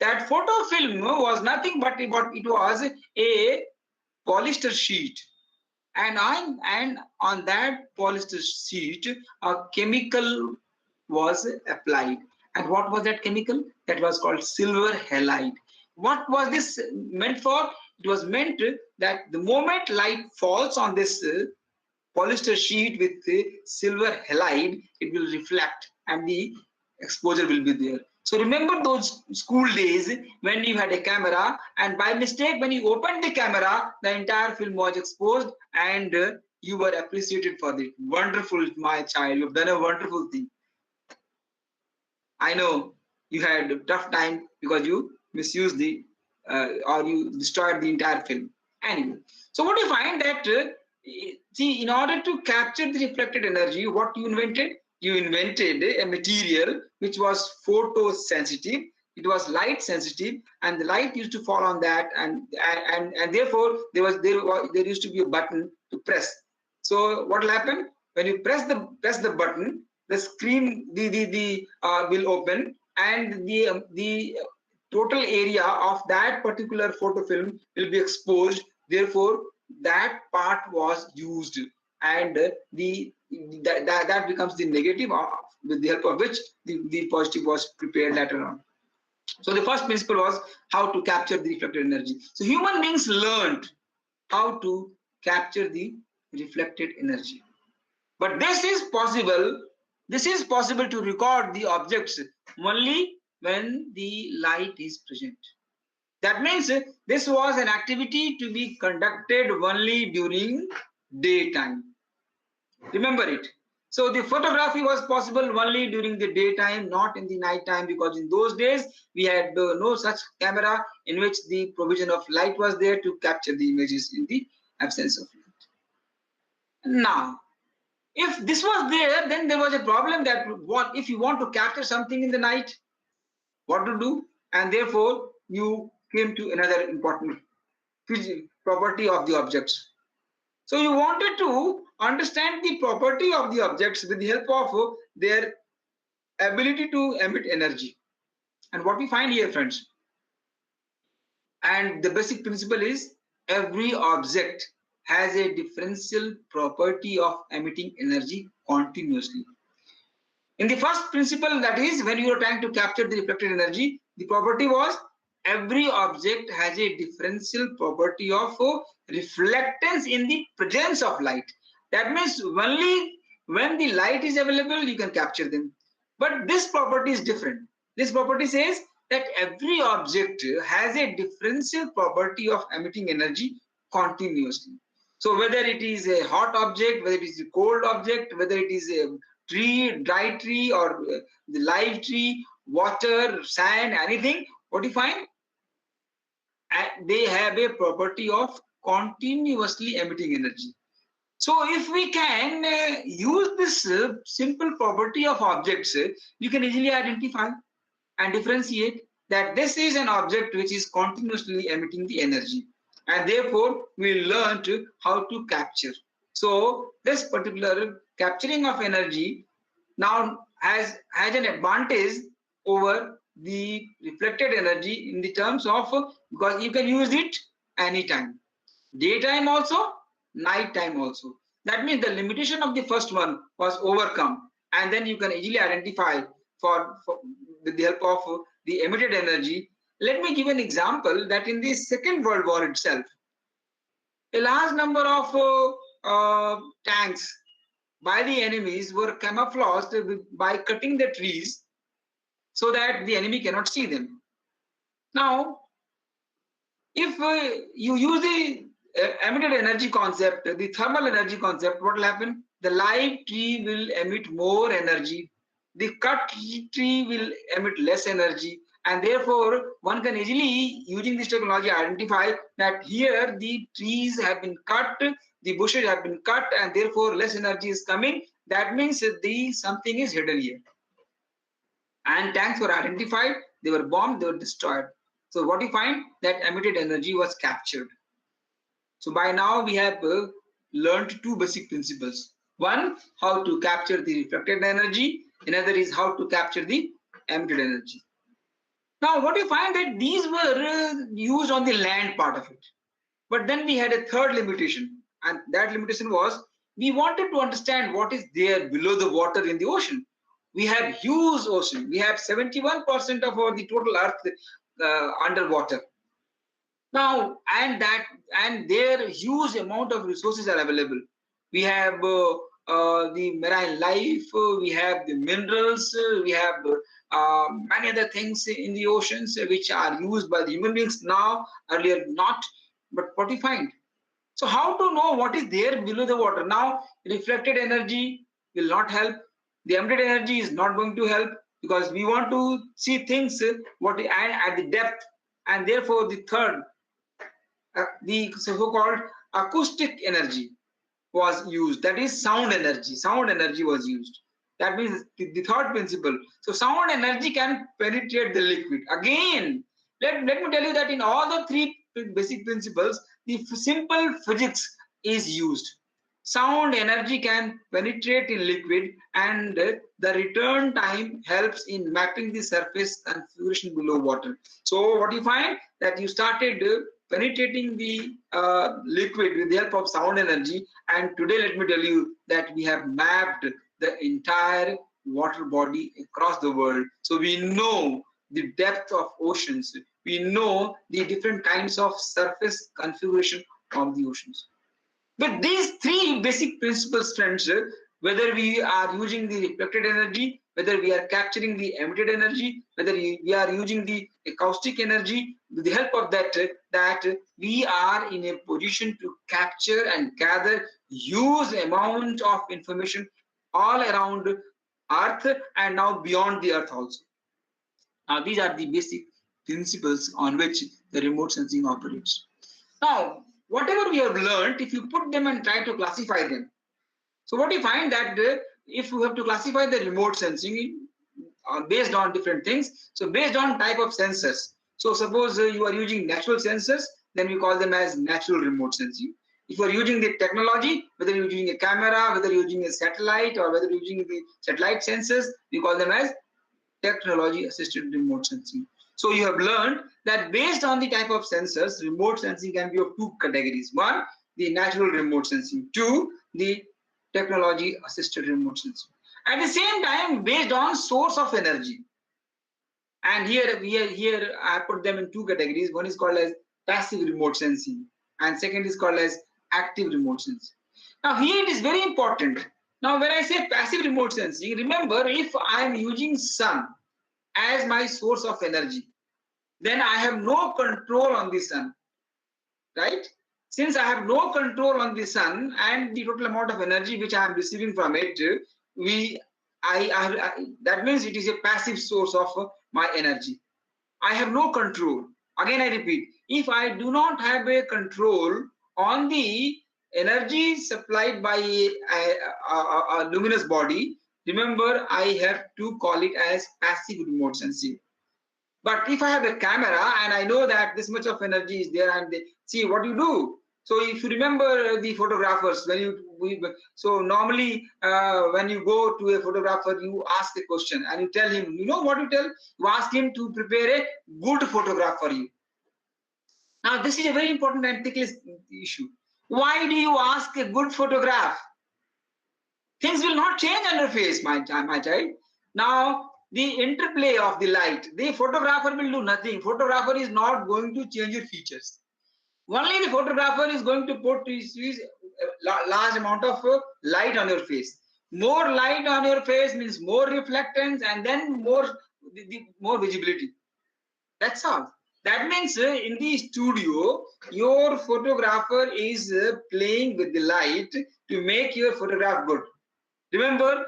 That photo film was nothing but it was a polyester sheet. And on that polyester sheet, a chemical was applied. And what was that chemical? That was called silver halide. What was this meant for? It was meant that the moment light falls on this polyester sheet with silver halide, it will reflect and the exposure will be there. So remember those school days when you had a camera, and by mistake when you opened the camera, the entire film was exposed and you were appreciated for it. Wonderful, my child, you've done a wonderful thing. I know you had a tough time because you misused or you destroyed the entire film. Anyway, so what you find that, see, in order to capture the reflected energy, what you invented? You invented a material which was photosensitive, it was light sensitive, and the light used to fall on that, and therefore there used to be a button to press. So what will happen when you press the button? The screen will open, and the total area of that particular photo film will be exposed. Therefore, that part was used, and that becomes the negative, with the help of which the positive was prepared later on. So the first principle was how to capture the reflected energy. So human beings learned how to capture the reflected energy. But this is possible to record the objects only when the light is present. That means this was an activity to be conducted only during daytime. Remember it. So the photography was possible only during the daytime, not in the night time, because in those days we had no such camera in which the provision of light was there to capture the images in the absence of light. Now, if this was there, then there was a problem that what if you want to capture something in the night, what to do? And therefore you came to another important property of the objects. So you wanted to understand the property of the objects with the help of their ability to emit energy. And what we find here, friends, and the basic principle is every object has a differential property of emitting energy continuously. In the first principle, that is when you are trying to capture the reflected energy, the property was every object has a differential property of reflectance in the presence of light. That means only when the light is available, you can capture them. But this property is different. This property says that every object has a differential property of emitting energy continuously. So whether it is a hot object, whether it is a cold object, whether it is a tree, dry tree, or the live tree, water, sand, anything, what do you find? They have a property of continuously emitting energy. So if we can use this simple property of objects, you can easily identify and differentiate that this is an object which is continuously emitting the energy, and therefore we learned how to capture. So this particular capturing of energy now has an advantage over the reflected energy in the terms of because you can use it anytime, daytime also, night time also. That means the limitation of the first one was overcome, and then you can easily identify with the help of the emitted energy. Let me give an example that in the Second World War itself, a large number of tanks by the enemies were camouflaged by cutting the trees so that the enemy cannot see them. Now, if you use the emitted energy concept, the thermal energy concept, what will happen? The live tree will emit more energy. The cut tree will emit less energy. And therefore, one can easily, using this technology, identify that here the trees have been cut, the bushes have been cut, and therefore less energy is coming. That means something is hidden here. And tanks were identified, they were bombed, they were destroyed. So what you find? That emitted energy was captured. So by now we have learned two basic principles. One, how to capture the reflected energy. Another is how to capture the emitted energy. Now what you find that these were used on the land part of it. But then we had a third limitation, and that limitation was we wanted to understand what is there below the water in the ocean. We have huge ocean. We have 71% of the total earth underwater. Now, and there huge amount of resources are available. We have the marine life, we have the minerals, we have many other things in the oceans which are used by the human beings now, earlier not. But what do you find? So how to know what is there below the water? Now, reflected energy will not help. The emitted energy is not going to help because we want to see things at the depth, and therefore the third, the so-called acoustic energy was used. That is sound energy. Sound energy was used. That means the third principle. So sound energy can penetrate the liquid. Again, let me tell you that in all the three basic principles, the simple physics is used. Sound energy can penetrate in liquid, and the return time helps in mapping the surface configuration below water. So what you find that you started penetrating the liquid with the help of sound energy, and today let me tell you that we have mapped the entire water body across the world. So we know the depth of oceans, we know the different kinds of surface configuration of the oceans. With these three basic principles, friends, whether we are using the reflected energy, whether we are capturing the emitted energy, whether we are using the acoustic energy, with the help of that we are in a position to capture and gather huge amount of information all around Earth and now beyond the Earth also. Now these are the basic principles on which the remote sensing operates. Now, whatever we have learned, if you put them and try to classify them, so what you find that if you have to classify the remote sensing based on different things, so based on type of sensors. So suppose you are using natural sensors, then we call them as natural remote sensing. If you are using the technology, whether you're using a camera, whether you're using a satellite, or whether you're using the satellite sensors, we call them as technology assisted remote sensing. So you have learned that based on the type of sensors, remote sensing can be of two categories. One, the natural remote sensing. Two, the technology assisted remote sensing. At the same time, based on source of energy. And here I put them in two categories. One is called as passive remote sensing, and second is called as active remote sensing. Now here it is very important. Now when I say passive remote sensing, remember, if I am using sun as my source of energy, then I have no control on the sun, right? Since I have no control on the sun and the total amount of energy which I am receiving from it, that means it is a passive source of my energy. I have no control. Again, I repeat, if I do not have a control on the energy supplied by a luminous body, remember, I have to call it as passive remote sensing. But if I have a camera and I know that this much of energy is there, and see what you do. So if you remember the photographers, so normally when you go to a photographer, you ask a question and you tell him, you know what you tell? You ask him to prepare a good photograph for you. Now this is a very important and ticklish issue. Why do you ask a good photograph? Things will not change on your face, my child. Now the interplay of the light, the photographer will do nothing. Photographer is not going to change your features. Only the photographer is going to put his large amount of light on your face. More light on your face means more reflectance, and then more visibility. That's all. That means in the studio, your photographer is playing with the light to make your photograph good. Remember,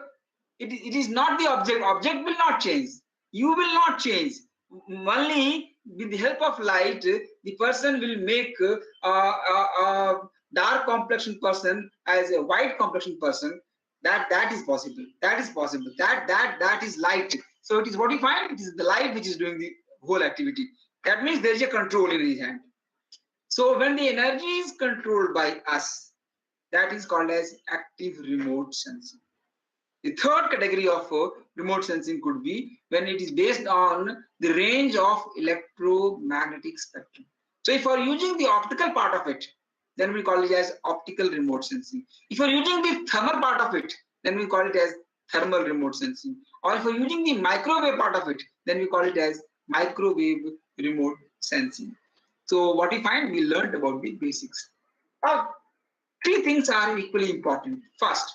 it is not the object. Object will not change. You will not change. Only with the help of light, the person will make a dark complexion person as a white complexion person. That is possible. That is possible. That is light. So it is what you find. It is the light which is doing the whole activity. That means there is a control in his hand. So when the energy is controlled by us, that is called as active remote sensing. The third category of remote sensing could be when it is based on the range of electromagnetic spectrum. So if you are using the optical part of it, then we call it as optical remote sensing. If you are using the thermal part of it, then we call it as thermal remote sensing. Or if you are using the microwave part of it, then we call it as microwave remote sensing. So what we find, we learned about the basics. Now, three things are equally important. First,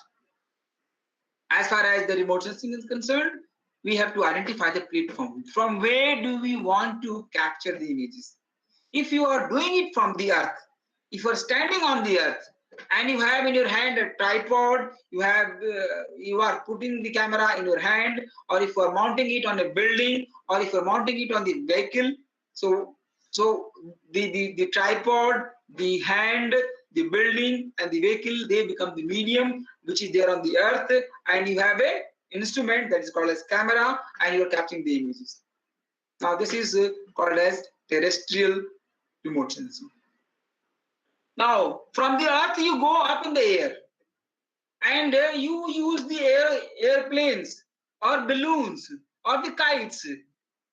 as far as the remote sensing is concerned, we have to identify the platform. From where do we want to capture the images? If you are doing it from the earth, if you are standing on the earth and you have in your hand a tripod, you are putting the camera in your hand, or if you are mounting it on a building, or if you are mounting it on the vehicle, so the tripod, the hand, the building and the vehicle, they become the medium which is there on the earth, and you have a instrument that is called as camera, and you are capturing the images. Now this is called as terrestrial remote sensing. Now from the earth you go up in the air, and you use the airplanes or balloons or the kites,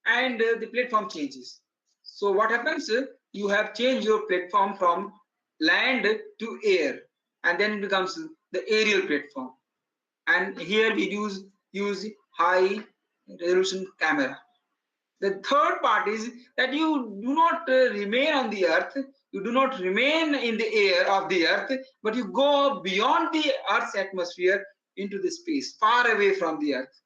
and the platform changes. So what happens? You have changed your platform from land to air, and then it becomes the aerial platform. And here we use high resolution camera. The third part is that you do not remain on the earth, you do not remain in the air of the earth, but you go beyond the earth's atmosphere into the space, far away from the earth.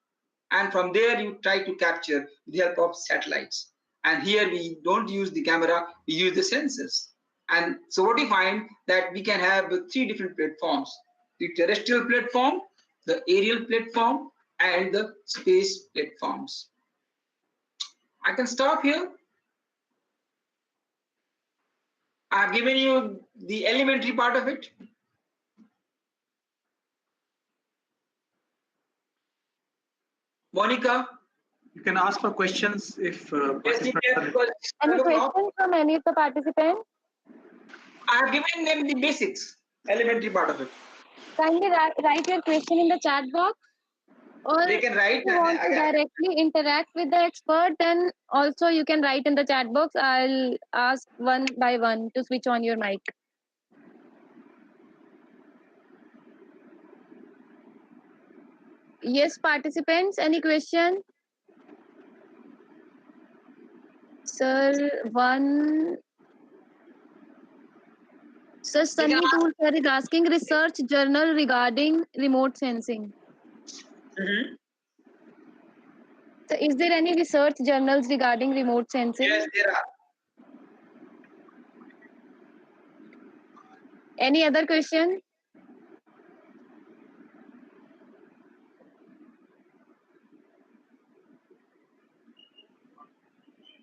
And from there you try to capture with the help of satellites. And here we don't use the camera, we use the sensors. And so what you find, that we can have three different platforms: the terrestrial platform, the aerial platform, and the space platforms. I can stop here. I've given you the elementary part of it. Monica? You can ask for questions if Any questions from any of the participants? I have given them the basics, elementary part of it. Kindly write your question in the chat box, or They can write. if you want to directly interact with the expert, then also you can write in the chat box. I'll ask one by one to switch on your mic. Yes, participants, any question? Sir, one. Sir, Sunny Tool sir is asking research journal regarding remote sensing. Mhm. So is there any research journals regarding remote sensing? Yes, there are. Any other question?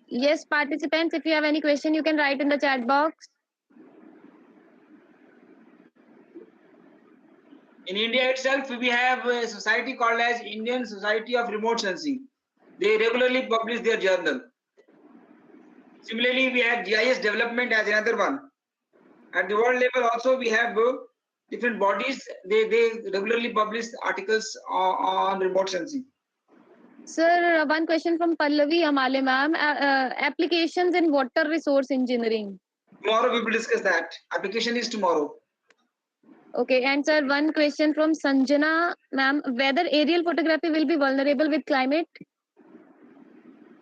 Yes, participants, if you have any question, you can write in the chat box. In India itself, we have a society called as Indian Society of Remote Sensing. They regularly publish their journal. Similarly, we have GIS development as another one. At the world level also, we have different bodies. They regularly publish articles on remote sensing. Sir, one question from Pallavi Amale ma'am. Applications in water resource engineering. Tomorrow we will discuss that. Application is tomorrow. Okay, and sir, one question from Sanjana ma'am. Whether aerial photography will be vulnerable with climate?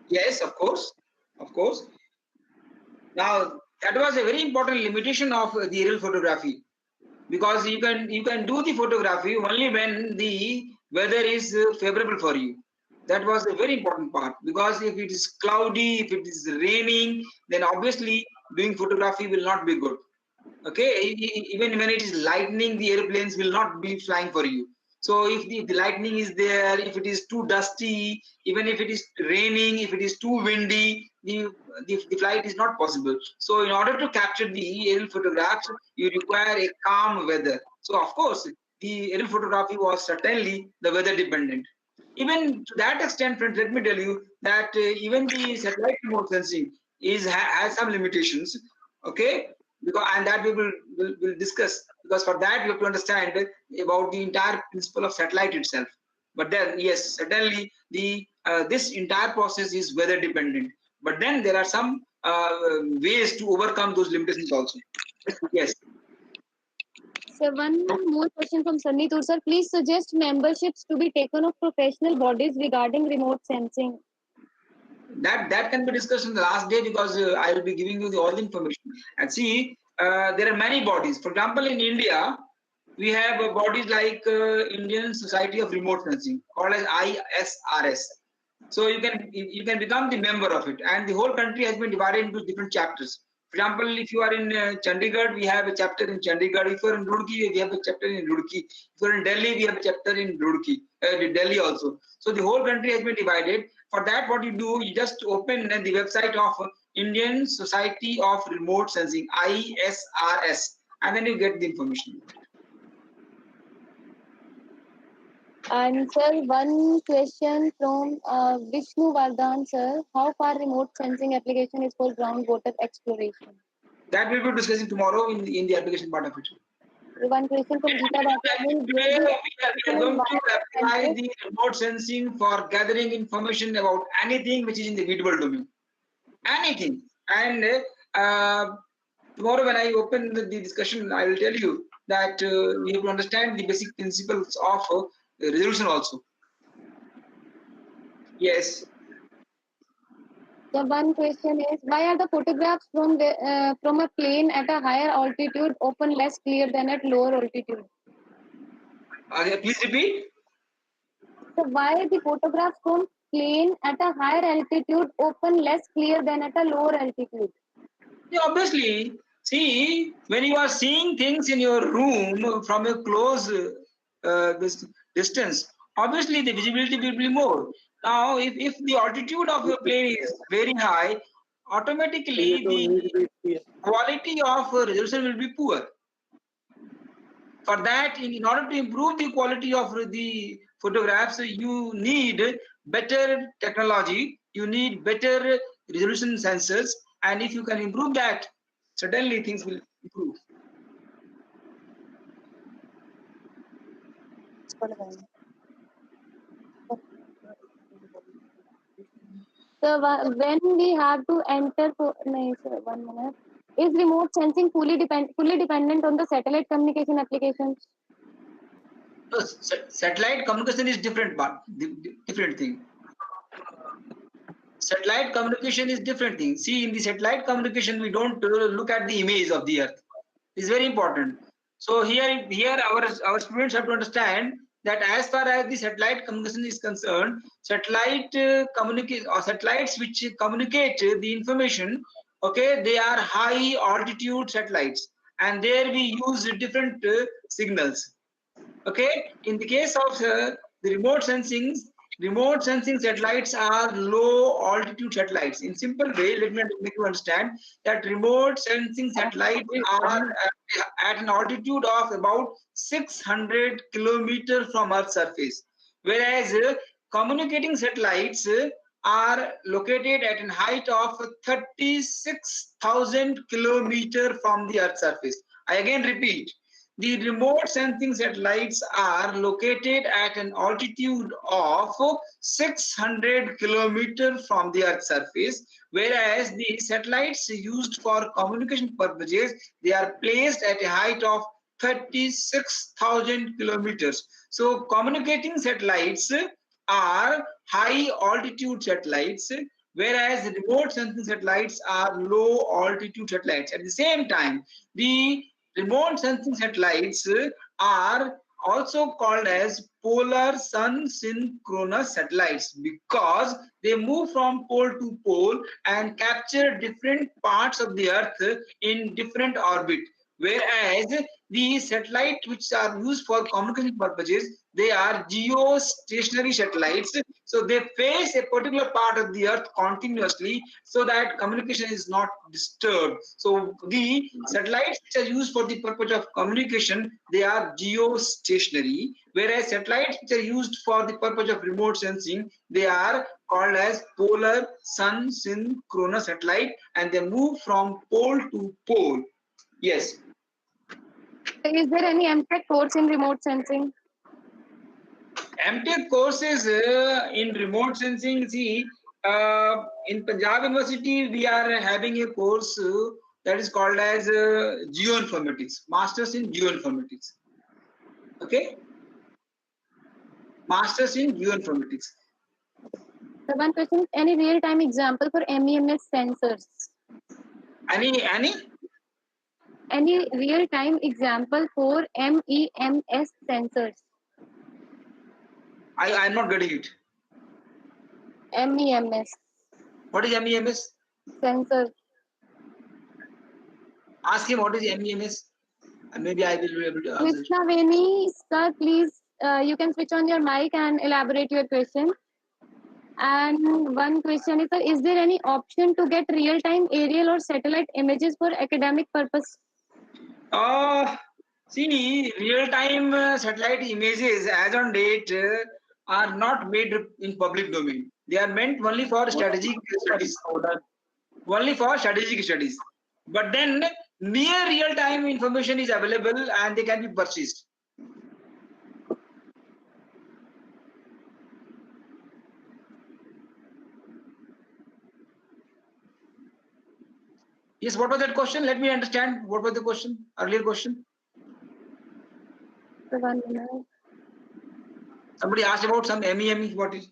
Yes, of course. Of course. Now, that was a very important limitation of the aerial photography, because you can do the photography only when the weather is favorable for you. That was a very important part, because if it is cloudy, if it is raining, then obviously doing photography will not be good. Okay, even when it is lightning, the airplanes will not be flying for you. So if the lightning is there, if it is too dusty, even if it is raining, if it is too windy, the flight is not possible. So in order to capture the aerial photographs, you require a calm weather. So of course, the aerial photography was certainly the weather dependent. Even to that extent, friends, let me tell you that even the satellite remote sensing has some limitations. Okay, because and that we will discuss, because for that you have to understand about the entire principle of satellite itself. But then yes, certainly the this entire process is weather dependent, but then there are some ways to overcome those limitations also. Yes. So one more question from Sunny Tool sir. Please suggest memberships to be taken of professional bodies regarding remote sensing. That can be discussed on the last day, because I will be giving you all the information. And see, there are many bodies. For example, in India, we have bodies like Indian Society of Remote Sensing, called as ISRS. So you can become the member of it, and the whole country has been divided into different chapters. For example, if you are in Chandigarh, we have a chapter in Chandigarh. If you are in Roorkee, we have a chapter in Roorkee. If you are in Delhi, we have a chapter in Roorkee, Delhi also. So the whole country has been divided. For that, what you do, you just open the website of Indian Society of Remote Sensing, ISRS, and then you get the information. And sir, one question from Vishnu Vardhan sir. How far remote sensing application is for groundwater exploration? That we will be discussing tomorrow in the application part of it. One question from Geeta Bhatia. Today we are going to apply the remote sensing for gathering information about anything which is in the visible domain. Anything. And tomorrow when I open the discussion, I will tell you that we have to understand the basic principles of resolution also. Yes. So one question is, why are the photographs from a plane at a higher altitude often less clear than at lower altitude? Please repeat. So why the photographs from plane at a higher altitude often less clear than at a lower altitude? Yeah, obviously, see, when you are seeing things in your room from a close distance, obviously the visibility will be more. Now, if the altitude of your plane is very high, automatically the quality of resolution will be poor. For that, in order to improve the quality of the photographs, you need better technology, you need better resolution sensors, and if you can improve that, certainly things will improve. So when we have to enter, no, sir, 1 minute. Is remote sensing fully dependent on the satellite communication applications? No, satellite communication is different part, different thing. Satellite communication is different thing. See, in the satellite communication, we don't look at the image of the Earth. It's very important. So here our students have to understand that as far as the satellite communication is concerned, satellite satellites which communicate the information, okay, they are high altitude satellites, and there we use different signals. Okay, in the case of the remote sensing satellites are low altitude satellites. In simple way, let me make you understand that remote sensing satellites are at an altitude of about 600 kilometers from Earth's surface, whereas communicating satellites are located at a height of 36,000 kilometers from the Earth's surface. I again repeat, the remote sensing satellites are located at an altitude of 600 kilometers from the Earth's surface, whereas the satellites used for communication purposes, they are placed at a height of 36,000 kilometers. So communicating satellites are high altitude satellites, whereas remote sensing satellites are low altitude satellites. At the same time, the remote sensing satellites are also called as polar sun synchronous satellites because they move from pole to pole and capture different parts of the Earth in different orbit. Whereas the satellites which are used for communication purposes, they are geostationary satellites. So they face a particular part of the Earth continuously so that communication is not disturbed. So the satellites which are used for the purpose of communication, they are geostationary, whereas satellites which are used for the purpose of remote sensing, they are called as polar sun synchronous satellite, and they move from pole to pole. Yes. Is there any MTech course in remote sensing? MTech courses in remote sensing, see, in Punjab University, we are having a course that is called as geoinformatics, Masters in Geoinformatics. Okay? Masters in Geoinformatics. The one question, any real-time example for MEMS sensors? Any real-time example for MEMS sensors? I'm not getting it. MEMS. What is MEMS? Sensor. Ask him what is MEMS, and maybe I will be able to answer. Krishna Veni, sir, please, you can switch on your mic and elaborate your question. And one question is, sir, is there any option to get real-time aerial or satellite images for academic purpose? See, real-time satellite images as on date are not made in public domain. They are meant only for strategic studies. Only for strategic studies. But then near real-time information is available and they can be purchased. Yes, what was that question? Let me understand. What was the question? Earlier question? The 1 minute. Somebody asked about some MEME. What is?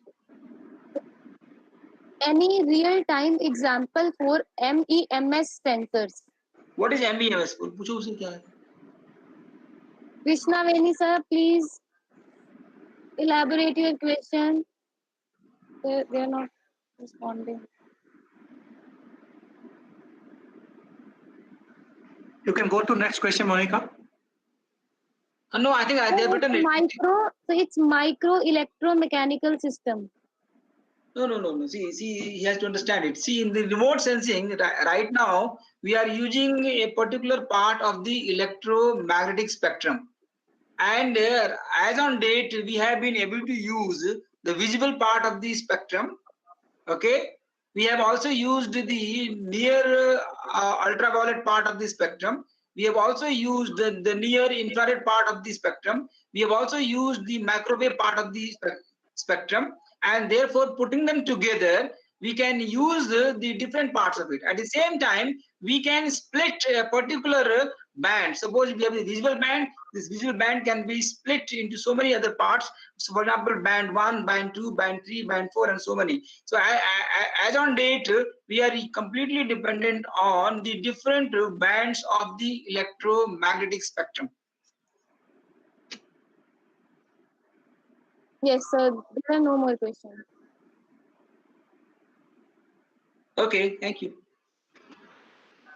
Any real-time example for MEMS sensors? What is MEMS? पूछो उसे क्या है? Krishna Veni, sir, please elaborate your question. They are not responding. You can go to next question, Monica. No, I think they have written it. It's micro electromechanical system. No. See, he has to understand it. See, in the remote sensing, right now, we are using a particular part of the electromagnetic spectrum. And as on date, we have been able to use the visible part of the spectrum. Okay. We have also used the near ultraviolet part of the spectrum. We have also used the near infrared part of the spectrum. We have also used the microwave part of the spectrum, and therefore putting them together, we can use the different parts of it. At the same time, we can split a particular band. Suppose we have the visible band, this visible band can be split into so many other parts. So for example, band 1, band 2, band 3, band 4, and so many. So as on date, we are completely dependent on the different bands of the electromagnetic spectrum. Yes, sir. There are no more questions. Okay, thank you.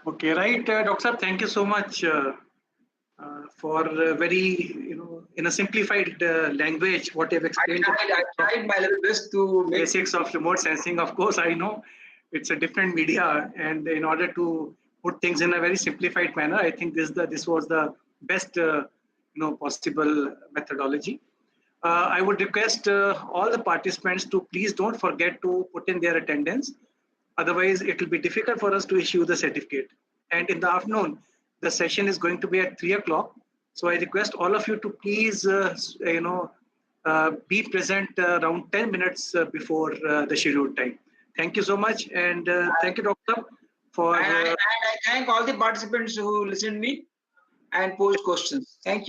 Okay, right, Dr. Saab, thank you so much for very, in a simplified language, what you've explained. I tried my level best to make basics of remote sensing. Of course, I know it's a different media, and in order to put things in a very simplified manner, I think this was the best, possible methodology. I would request all the participants to please don't forget to put in their attendance. Otherwise, it will be difficult for us to issue the certificate. And in the afternoon, the session is going to be at 3 o'clock. So I request all of you to please, be present around 10 minutes before the scheduled time. Thank you so much. And thank you, Doctor, for... and I thank all the participants who listened to me and posed questions. Thank you.